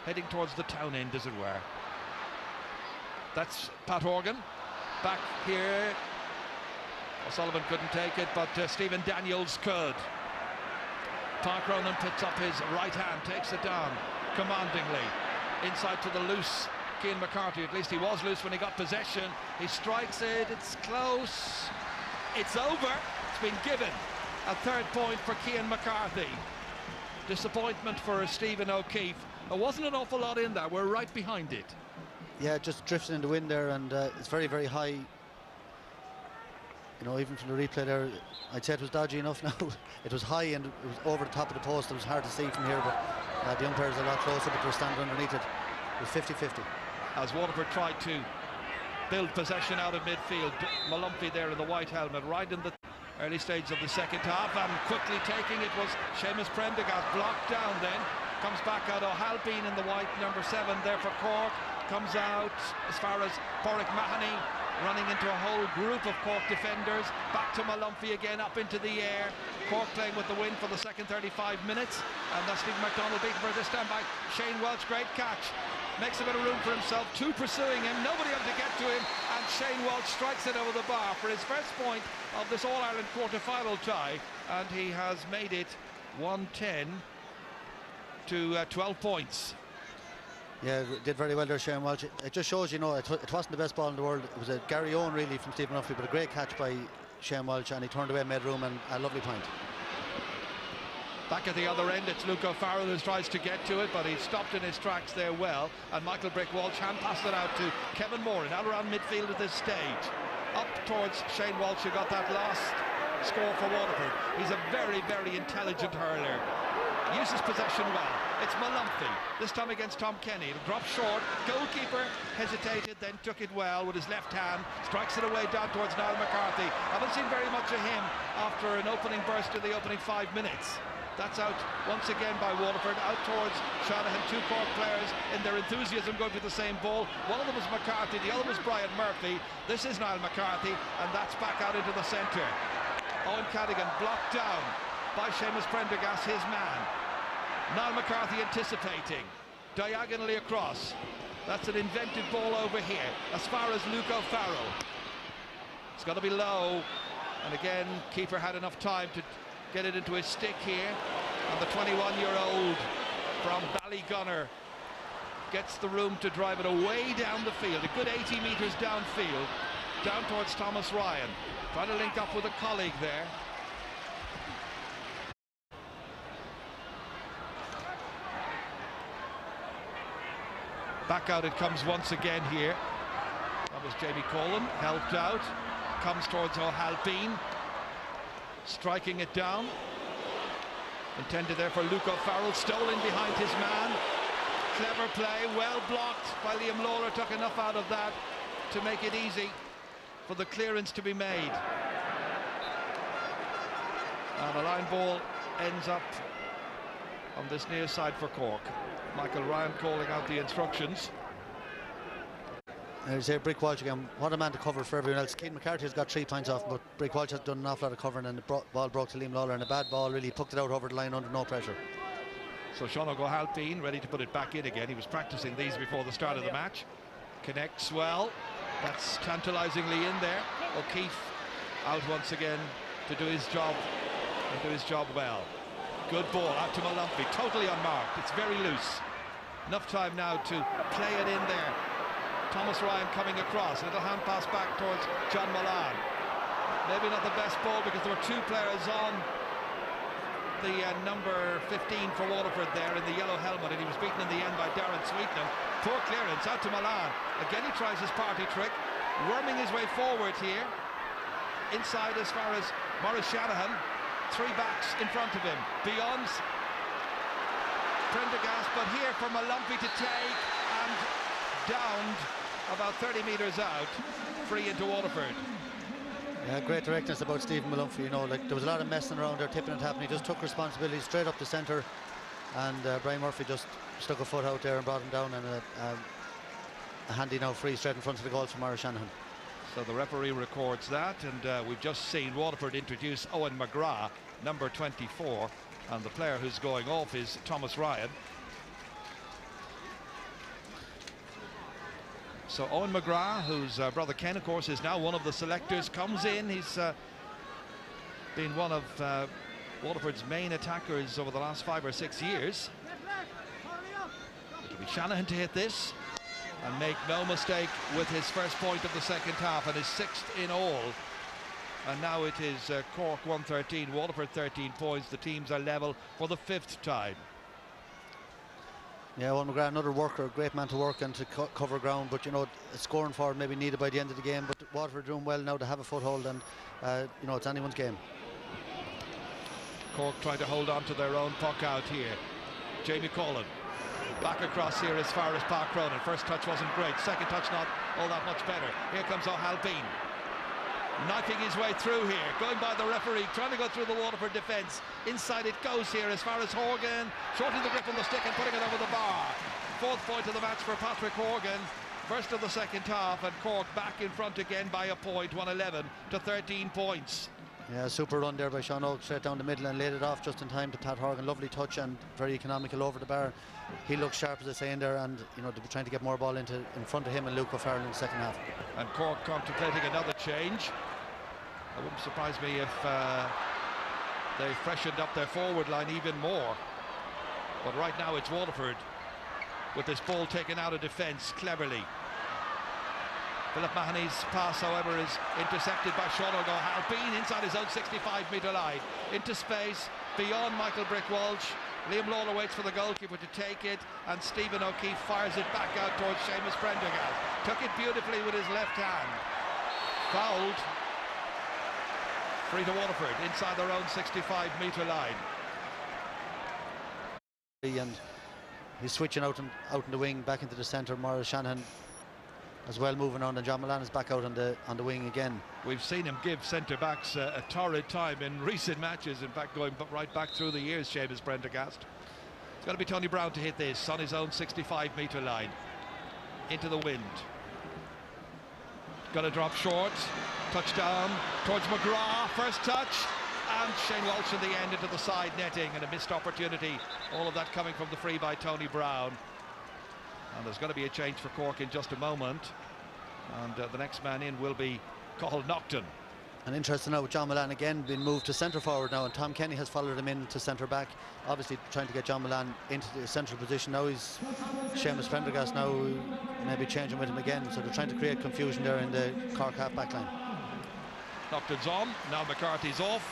heading towards the town end, as it were. That's Pat Horgan back here. O'Sullivan couldn't take it, but Stephen Daniels could. Park Ronan puts up his right hand, takes it down commandingly inside to the loose Cian McCarthy. At least he was loose when he got possession. He strikes it, it's close, it's over. It's been given. A 3rd point for Cian McCarthy. Disappointment for Stephen O'Keefe. There wasn't an awful lot in there, we're right behind it. Yeah, just drifting in the wind there, and it's very, very high. You know, even from the replay there, I'd say it was dodgy enough now. It was high and it was over the top of the post. It was hard to see from here, but the umpires are a lot closer, but they're standing underneath it. It was 50-50. As Waterford tried to build possession out of midfield, Malumphy there in the white helmet, right in the early stage of the second half, and quickly taking it was Seamus Prendergast, blocked down then. Comes back out O'Halpine in the white, number 7 there for Cork. Comes out as far as Porrick Mahoney, running into a whole group of Cork defenders. Back to Malumphy again, up into the air. Cork playing with the win for the second 35 minutes. And that's Stephen McDonald beaten for this time by Shane Welch. Great catch. Makes a bit of room for himself. Two pursuing him. Nobody able to get to him. And Shane Welch strikes it over the bar for his first point of this All-Ireland quarter-final tie. And he has made it 110 to 12 points. Yeah, did very well there, Shane Welch. It just shows, you know, it wasn't the best ball in the world. It was a Gary Owen really from Stephen Malumphy, but a great catch by Shane Welch, and he turned away, made room, and a lovely point. Back at the other end, it's Luke O'Farrell who tries to get to it, but he stopped in his tracks there well. And Michael Brick Walsh hand passed it out to Kevin Moore, and out around midfield at this stage. Up towards Shane Walsh, who got that last score for Waterford. He's a very, very intelligent hurler. Uses possession well. It's Malumphy, this time against Tom Kenny. It'll drop short. Goalkeeper hesitated, then took it well with his left hand. Strikes it away down towards Niall McCarthy. Haven't seen very much of him after an opening burst in the opening 5 minutes. That's out once again by Waterford, out towards Shanahan. Two Cork players in their enthusiasm going for the same ball. One of them was McCarthy, the other was Brian Murphy. This is Niall McCarthy, and that's back out into the centre. Owen Cadigan blocked down by Seamus Prendergast, his man. Niall McCarthy anticipating, diagonally across. That's an invented ball over here, as far as Luke O'Farrell. It's got to be low, and again, keeper had enough time to get it into his stick here, and the 21-year-old from Ballygunner gets the room to drive it away down the field, a good 80 metres downfield, down towards Thomas Ryan, trying to link up with a colleague there. Back out it comes once again here. That was Jamie Colin, helped out, comes towards O'Halpine, striking it down. Intended there for Luke O'Farrell, stolen behind his man. Clever play, well blocked by Liam Lawler, took enough out of that to make it easy for the clearance to be made. And the line ball ends up on this near side for Cork. Michael Ryan calling out the instructions. There's Brick Walsh again. What a man to cover for everyone else. Keane McCarthy has got 3 points off, but Brick Walsh has done an awful lot of covering, and the ball broke to Liam Lawler, and a bad ball really poked it out over the line under no pressure. So Sean O'Halpine ready to put it back in again. He was practicing these before the start of the match. Connects well. That's tantalisingly in there. O'Keefe out once again to do his job, and do his job well. Good ball out to Malumphy, totally unmarked. It's very loose. Enough time now to play it in there. Thomas Ryan coming across, little hand pass back towards John Mullane. Maybe not the best ball because there were two players on the number 15 for Waterford there in the yellow helmet, and he was beaten in the end by Darren Sweetnam. Poor clearance out to Mullane. Again he tries his party trick, worming his way forward here. Inside as far as Maurice Shanahan. 3 backs in front of him. Beyond Prendergast, but here for Malumphy to take, and downed about 30 metres out, free into Waterford. Yeah, great directness about Stephen Malumphy. You know, like there was a lot of messing around there, tipping and tapping. He just took responsibility straight up the centre, and Brian Murphy just stuck a foot out there and brought him down, and a handy now free straight in front of the goals from Maurice Shanahan. So the referee records that, and we've just seen Waterford introduce Owen McGrath, number 24, and the player who's going off is Thomas Ryan. So Owen McGrath, whose brother Ken, of course, is now one of the selectors, comes in. He's been one of Waterford's main attackers over the last 5 or 6 years. It'll be Shanahan to hit this, and make no mistake, with his first point of the second half and his 6th in all. And now it is Cork 113, Waterford 13 points. The teams are level for the 5th time. Yeah, Owen McGrath, another worker, great man to work and to cover ground, but you know, a scoring forward maybe needed by the end of the game, but Waterford doing well now to have a foothold, and you know, it's anyone's game. Cork trying to hold on to their own puck out here. Jamie Cullen back across here as far as Park Cronin. First touch wasn't great, second touch not all that much better. Here comes O'Halpine, knifing his way through here, going by the referee, trying to go through the Waterford defence. Inside it goes here as far as Horgan, shortening the grip on the stick and putting it over the bar. 4th point of the match for Patrick Horgan. First of the second half, and Cork back in front again by a point, 111 to 13 points. Yeah, super run there by Sean Oak, straight down the middle and laid it off just in time to Pat Horgan. Lovely touch and very economical over the bar. He looks sharp, as I say, in there, and you know, they were trying to get more ball in front of him and Luke O'Farrell in the second half. And Cork contemplating another change. It wouldn't surprise me if they freshened up their forward line even more. But right now it's Waterford with this ball taken out of defence cleverly. Philip Mahoney's pass, however, is intercepted by Sean O'Gara. Bean inside his own 65-metre line. Into space, beyond Michael Brick-Walsh. Liam Lawler waits for the goalkeeper to take it, and Stephen O'Keefe fires it back out towards Seamus Prendergast. Took it beautifully with his left hand. Fouled. Free to Waterford, inside their own 65-metre line. And he's switching out in the wing, back into the centre. Maurice Shanahan as well moving on, and John Mullane is back out on the wing again. We've seen him give centre-backs a torrid time in recent matches, in fact going right back through the years, Seamus Prendergast. It's got to be Tony Brown to hit this on his own 65-metre line. Into the wind. Got to drop short. Touchdown towards McGrath. First touch. And Shane Walsh in the end into the side netting, and a missed opportunity. All of that coming from the free by Tony Brown. And there's going to be a change for Cork in just a moment. And the next man in will be Cathal Naughton. And interesting now with John Mullane again being moved to centre forward now, and Tom Kenny has followed him into centre back, obviously trying to get John Mullane into the central position. Now he's Seamus Prendergast now maybe changing with him again, so they're trying to create confusion there in the Cork half back line. Naughton's on, now McCarthy's off.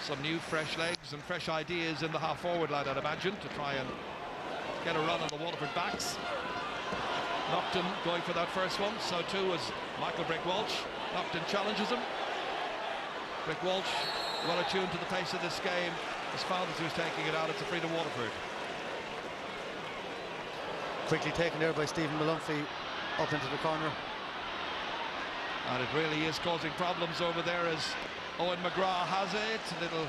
Some new fresh legs and fresh ideas in the half forward line, I'd imagine, to try and get a run on the Waterford backs. Naughton going for that first one, so too is Michael Brick-Walsh. Naughton challenges him. Brick-Walsh well attuned to the pace of this game. As Fowles who's taking it out, it's a free to Waterford. Quickly taken there by Stephen Malumphey up into the corner. And it really is causing problems over there as Owen McGrath has it. A little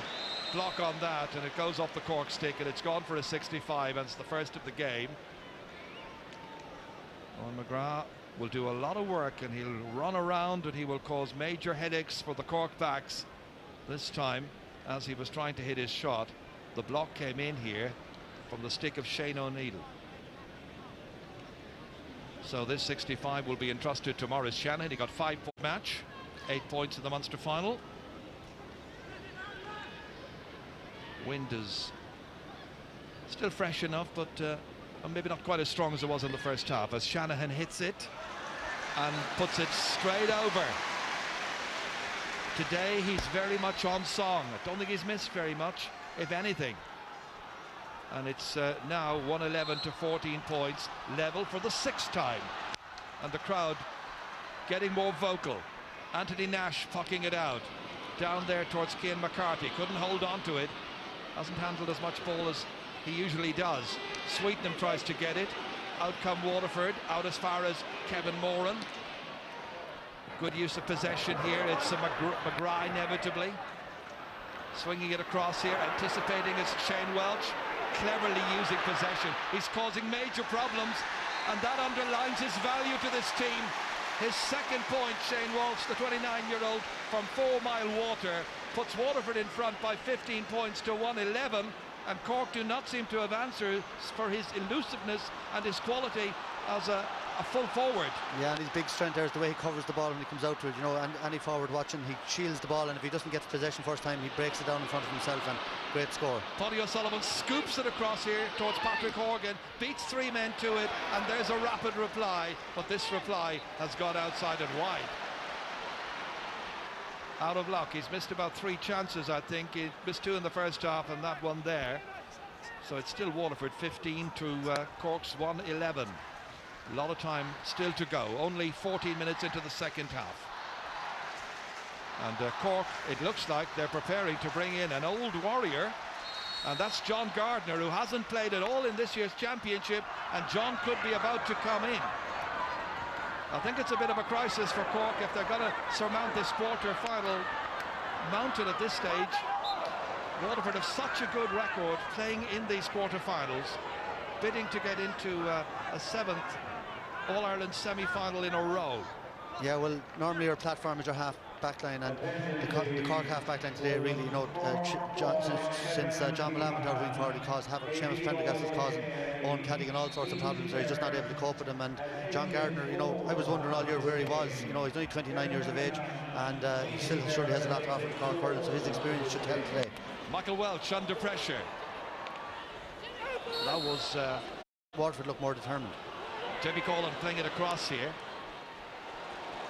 block on that, and it goes off the Cork stick, and it's gone for a 65, and it's the first of the game. Owen McGrath will do a lot of work, and he'll run around, and he will cause major headaches for the Cork backs this time as he was trying to hit his shot. The block came in here from the stick of Shane O'Neill. So this 65 will be entrusted to Maurice Shanahan. He got 5-point match, 8 points in the Munster final. Wind is still fresh enough, but maybe not quite as strong as it was in the first half, as Shanahan hits it and puts it straight over. Today he's very much on song. I don't think he's missed very much, if anything. And it's now 111 to 14 points, level for the 6th time. And the crowd getting more vocal. Anthony Nash pucking it out. Down there towards Cian McCarthy. Couldn't hold on to it. Hasn't handled as much ball as he usually does. Sweetenham tries to get it. Out come Waterford, out as far as Kevin Moran. Good use of possession here. It's McGrath inevitably. Swinging it across here, anticipating as Shane Welch. Cleverly using possession. He's causing major problems, and that underlines his value to this team. His second point, Shane Walsh, the 29-year-old from 4 Mile Water, puts Waterford in front by 15 points to 111, and Cork do not seem to have answers for his elusiveness and his quality as a full forward. Yeah, and his big strength there is the way he covers the ball when he comes out to it. You know, and any forward watching, he shields the ball, and if he doesn't get the possession first time, he breaks it down in front of himself, and great score. Paddy O'Sullivan scoops it across here towards Patrick Horgan, beats 3 men to it, and there's a rapid reply, but this reply has gone outside and wide. Out of luck. He's missed about 3 chances, I think. He missed 2 in the first half and that one there. So it's still Waterford 15 to Cork's 111. A lot of time still to go. Only 14 minutes into the second half. And Cork, it looks like they're preparing to bring in an old warrior, and that's John Gardner, who hasn't played at all in this year's championship, and John could be about to come in. I think it's a bit of a crisis for Cork if they're going to surmount this quarter-final mountain at this stage. Waterford have such a good record playing in these quarter-finals. bidding to get into a 7th All-Ireland semi-final in a row. Yeah, well, normally our platform is our half backline, and the Cork half backline today really, you know, since John Malone out wing forward, he caused havoc. Seamus Prendergast is causing Owen Caddigan all sorts of problems there. He's just not able to cope with them. And John Gardner, you know, I was wondering all year where he was. You know, he's only 29 years of age, and he still surely has a lot to offer to Cork hurling, so his experience should tell today. Michael Welch under pressure. That was Waterford looked more determined. Jamie Colin playing it across here.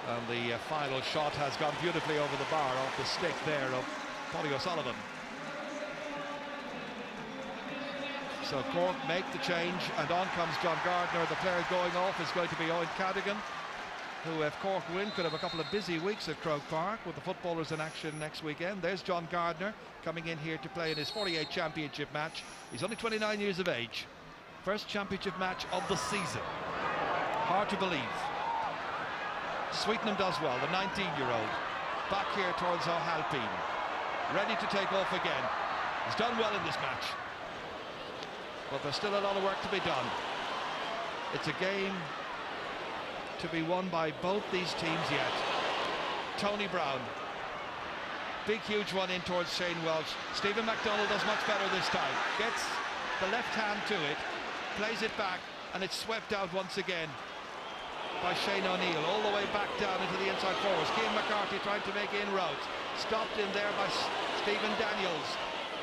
And the final shot has gone beautifully over the bar off the stick there of Paddy O'Sullivan. So Cork make the change, and on comes John Gardner. The player going off is going to be Owen Caddigan, who, if Cork win, could have a couple of busy weeks at Croke Park with the footballers in action next weekend. There's John Gardner coming in here to play in his 48th championship match. He's only 29 years of age. First championship match of the season. Hard to believe. Sweetenham does well, the 19-year-old. Back here towards O'Halpine. Ready to take off again. He's done well in this match. But there's still a lot of work to be done. It's a game to be won by both these teams yet. Tony Brown. Big, huge one in towards Shane Welch. Stephen McDonald does much better this time. Gets the left hand to it, plays it back, and it's swept out once again by Shane O'Neill, all the way back down into the inside forwards. Cian McCarthy trying to make inroads. Stopped in there by Stephen Daniels,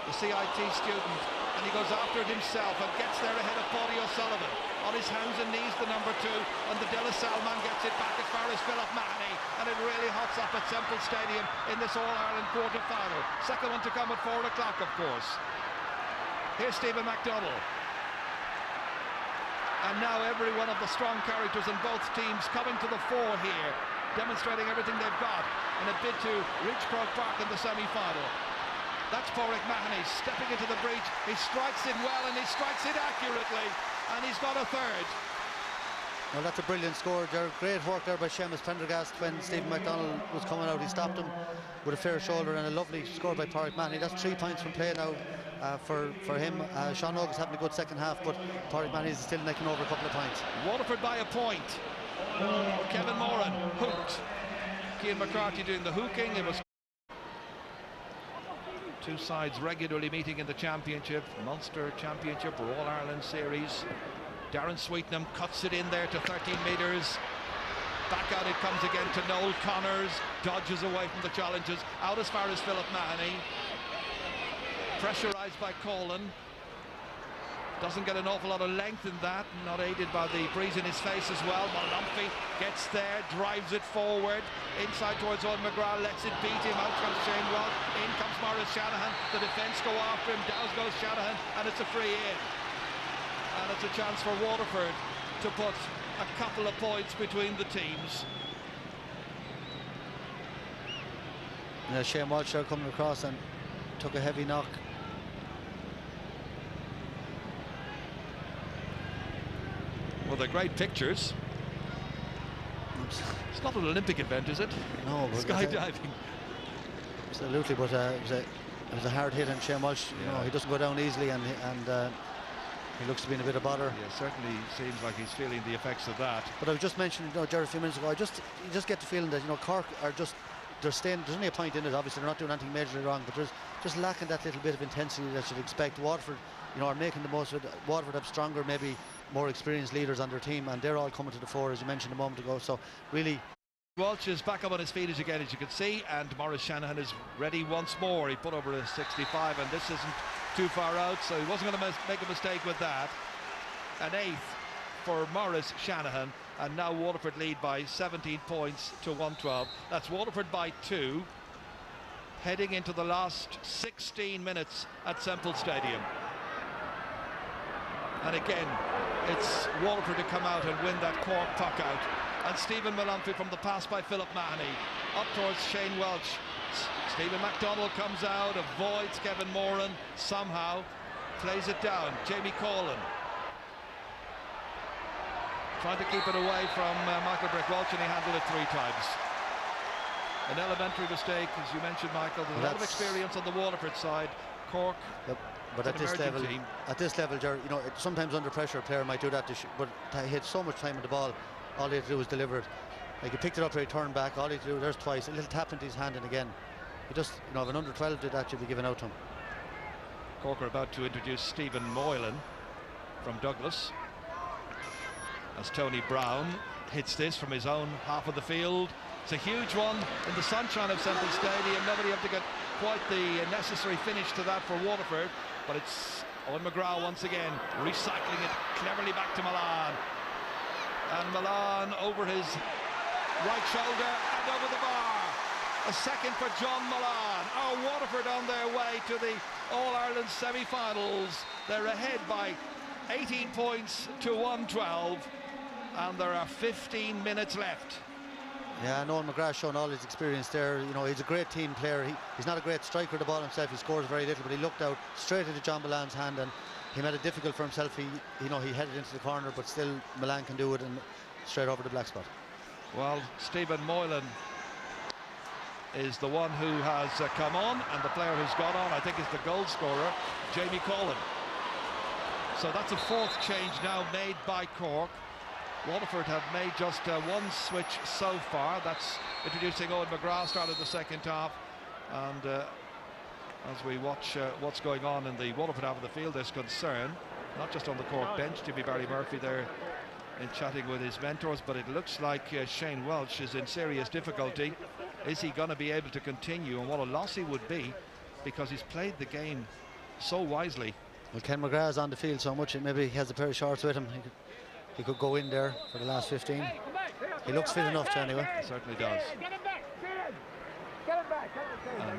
the CIT student, and he goes after it himself and gets there ahead of Paddy O'Sullivan. On his hands and knees, the number 2, and the De La Salle man gets it back as far as Philip Mahoney, and it really hots up at Semple Stadium in this All-Ireland quarter-final. Second one to come at 4 o'clock, of course. Here's Stephen McDonald. And now every one of the strong characters in both teams coming to the fore here, demonstrating everything they've got in a bid to reach Croke Park in the semi-final. That's Pádraig Mahoney stepping into the breach. He strikes it well, and he strikes it accurately, and he's got a third. Well, that's a brilliant score there. Great work there by Seamus Prendergast when Stephen McDonald was coming out. He stopped him with a fair shoulder, and a lovely score by Pádraig Mahoney. That's 3 points from play now for him. Sean Oak is having a good second half, but Pádraig Mahoney is still necking over a couple of points. Waterford by a point. Kevin Moran hooked. Cian McCarthy doing the hooking. It was two sides regularly meeting in the championship, Munster Championship or All-Ireland Series. Darren Sweetenham cuts it in there to 13 metres. Back out it comes again to Noel Connors. Dodges away from the challenges. Out as far as Philip Mahoney. Pressurised by Colin. Doesn't get an awful lot of length in that, not aided by the breeze in his face as well. Malumphey gets there, drives it forward, inside towards Owen McGrath, lets it beat him, out comes Shane Welch, in comes Maurice Shanahan, the defence go after him, down goes Shanahan, and it's a free in. And it's a chance for Waterford to put a couple of points between the teams. Yeah, Shane Welch there coming across and took a heavy knock. Well, they're great pictures. It's not an Olympic event, is it? No, but skydiving. Absolutely, but it was a hard hit, and Shane Welch, you know, he doesn't go down easily, and he looks to be in a bit of bother. Yeah, certainly seems like he's feeling the effects of that. But I was just mentioning, you know, Jared, a few minutes ago, you just get the feeling that, you know, Cork are just, they're staying, there's only a point in it, obviously, they're not doing anything majorly wrong, but there's just lacking that little bit of intensity that you'd expect. Waterford, you know, are making the most of it. Waterford have stronger, maybe more experienced leaders on their team, and they're all coming to the fore, as you mentioned a moment ago. So really, Welch is back up on his feet again, as you can see, and Maurice Shanahan is ready once more. He put over a 65, and this isn't too far out, so he wasn't going to make a mistake with that. An 8th for Maurice Shanahan, and now Waterford lead by 17 points to 112. That's Waterford by 2, heading into the last 16 minutes at Semple Stadium. And again, it's Waterford to come out and win that Cork puck out. And Stephen Malumphey from the pass by Philip Mahoney up towards Shane Welch. Stephen McDonald comes out, avoids Kevin Moran somehow, plays it down. Jamie Colin trying to keep it away from Michael Brick-Welch, and he handled it 3 times. An elementary mistake, as you mentioned, Michael. There's a lot of experience on the Waterford side. Cork. Yep. But It's an emerging team. at this level, you know, sometimes under pressure, a player might do that. But he had so much time with the ball. All he had to do was deliver it. Like he picked it up, he turned back. All he had to do, there's twice, a little tap into his hand, and again, he just, you know, if an under 12 did that, you'd be given out to him. Cork are about to introduce Stephen Moylan from Douglas, as Tony Brown hits this from his own half of the field. It's a huge one in the sunshine of Semple Stadium. Nobody able to get quite the necessary finish to that for Waterford, but it's Owen McGrath once again recycling it cleverly back to Milan, and Milan over his right shoulder and over the bar. A second for John Milan. Oh, Waterford on their way to the All-Ireland semi-finals. They're ahead by 18 points to 112, and there are 15 minutes left. Yeah, Noel McGrath showing all his experience there. You know, he's a great team player. He's not a great striker of the ball himself. He scores very little, but he looked out straight into John Milan's hand, and he made it difficult for himself. He headed into the corner, but still Milan can do it, and straight over the black spot. Well, Stephen Moylan is the one who has come on, and the player who's gone on, I think, is the goal scorer, Jamie Collin. So that's a fourth change now made by Cork. Waterford have made just one switch so far. That's introducing Owen McGrath, started the second half. And as we watch what's going on in the Waterford half of the field, there's concern, not just on the Cork bench. Jimmy Barry Murphy there in chatting with his mentors, but it looks like Shane Welch is in serious difficulty. Is he going to be able to continue? And what a loss he would be, because he's played the game so wisely. Well, Ken McGrath's on the field so much, and maybe he has a pair of shorts with him. He could go in there for the last 15. He looks fit enough to anyway. He certainly does.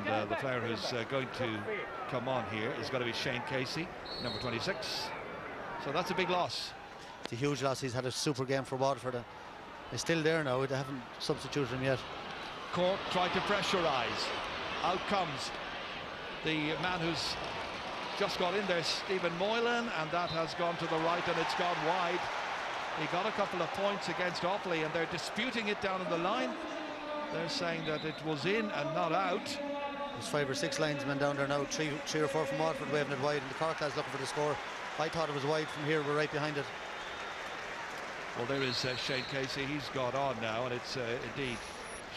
And the player who's going to come on here is going to be Shane Casey, number 26. So that's a big loss. It's a huge loss. He's had a super game for Waterford. He's still there now. They haven't substituted him yet. Cork tried to pressurise. Out comes the man who's just got in there, Stephen Moylan, and that has gone to the right and it's gone wide. He got a couple of points against Offaly, and they're disputing it down in the line. They're saying that it was in and not out. There's 5 or 6 linesmen down there now, three or four from Waterford waving it wide, and the Cork lads looking for the score. I thought it was wide from here, we're right behind it. Well, there is Shane Casey. He's got on now, and it's indeed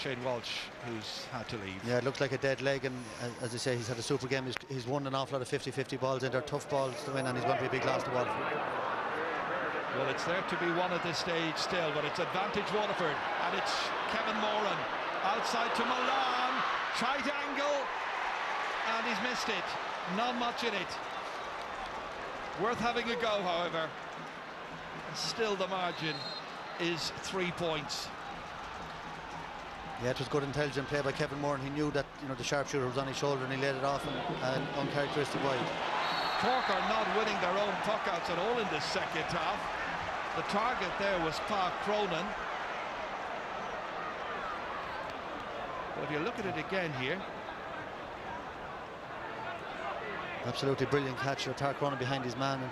Shane Walsh who's had to leave. Yeah, it looks like a dead leg, and as I say, he's had a super game. He's won an awful lot of 50-50 balls, and they're tough balls to win, and he's going to be a big loss to Waterford. Well, it's there to be won at this stage still, but it's advantage Waterford, and it's Kevin Moran outside to Milan, tight angle, and he's missed it. Not much in it. Worth having a go, however. Still the margin is 3 points. Yeah, it was good intelligent play by Kevin Moran. He knew that, you know, the sharpshooter was on his shoulder, and he laid it off and uncharacteristic wide. Cork are not winning their own puckouts at all in this second half. The target there was Park Cronin. But if you look at it again here, absolutely brilliant catch. Park Cronin behind his man, and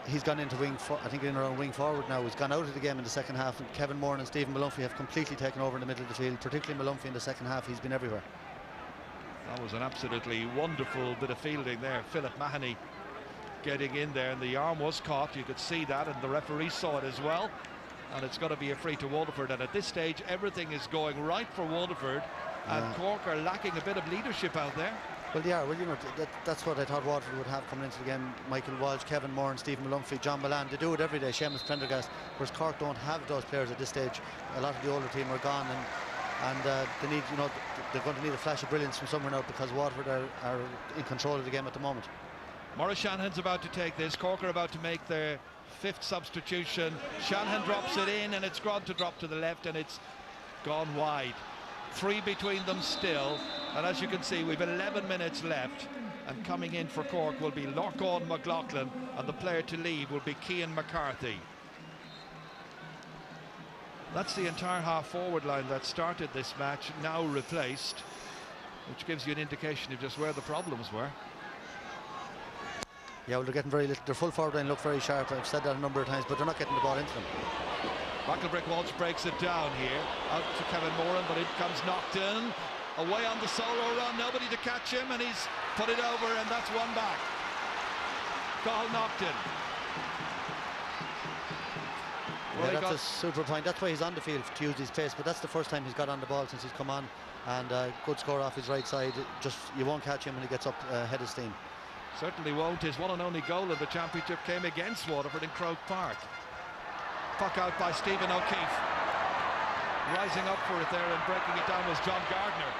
he's gone into wing, I think in around wing forward now. He's gone out of the game in the second half, and Kevin Moran and Stephen Malumphey have completely taken over in the middle of the field, particularly Malumphey in the second half. He's been everywhere. that was an absolutely wonderful bit of fielding there. Philip Mahoney getting in there, and the arm was caught. You could see that, and the referee saw it as well. And it's got to be a free to Waterford, and at this stage everything is going right for Waterford, and Cork are lacking a bit of leadership out there. Well, yeah, well, you know, that's what I thought Waterford would have coming into the game. Michael Walsh, Kevin Moran, Stephen Malumphey, John Milan. They do it every day. Seamus Prendergast. Whereas Cork don't have those players at this stage. A lot of the older team are gone, and they need, you know, they're going to need a flash of brilliance from somewhere now, because Waterford are in control of the game at the moment. Maurice Shanahan's about to take this. Cork are about to make their fifth substitution. Shanahan drops it in, and it's going to drop to the left, and it's gone wide. 3 between them still, and as you can see, we've 11 minutes left, and coming in for Cork will be Lorcan McLaughlin, and the player to leave will be Cian McCarthy. That's the entire half-forward line that started this match, now replaced, which gives you an indication of just where the problems were. Yeah, well, they're getting very little. Their full forward line look very sharp. I've said that a number of times, but they're not getting the ball into them. Michael Brick Walsh breaks it down here, out to Kevin Moran, but it comes knocked in. away on the solo run, nobody to catch him, and he's put it over, and that's one back. Cathal Naughton. Yeah, that's a super point. That's why he's on the field, to use his pace, but that's the first time he's got on the ball since he's come on, and good score off his right side. Just, you won't catch him when he gets up head of steam. Certainly won't. His one and only goal in the championship came against Waterford in Croke Park. Puck out by Stephen O'Keefe. Rising up for it there and breaking it down was John Gardner.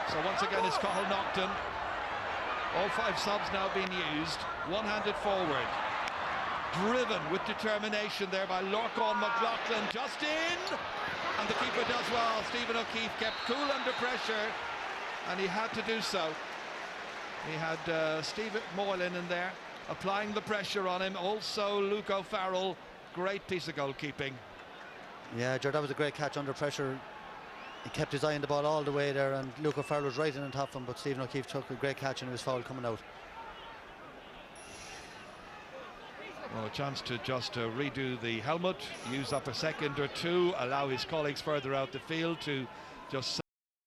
So once again it's Cathal Naughton. All 5 subs now being used. One-handed forward. Driven with determination there by Lorcan McLaughlin. Just in! And the keeper does well. Stephen O'Keefe kept cool under pressure, and he had to do so. He had Stephen Moylan in there applying the pressure on him. Also Luke O'Farrell. Great piece of goalkeeping. Yeah, Ger, that was a great catch under pressure. He kept his eye on the ball all the way there, and Luke O'Farrell was right in on top of him, but Stephen O'Keefe took a great catch and it was foul coming out. Well, a chance to just redo the helmet, use up a second or two, allow his colleagues further out the field to just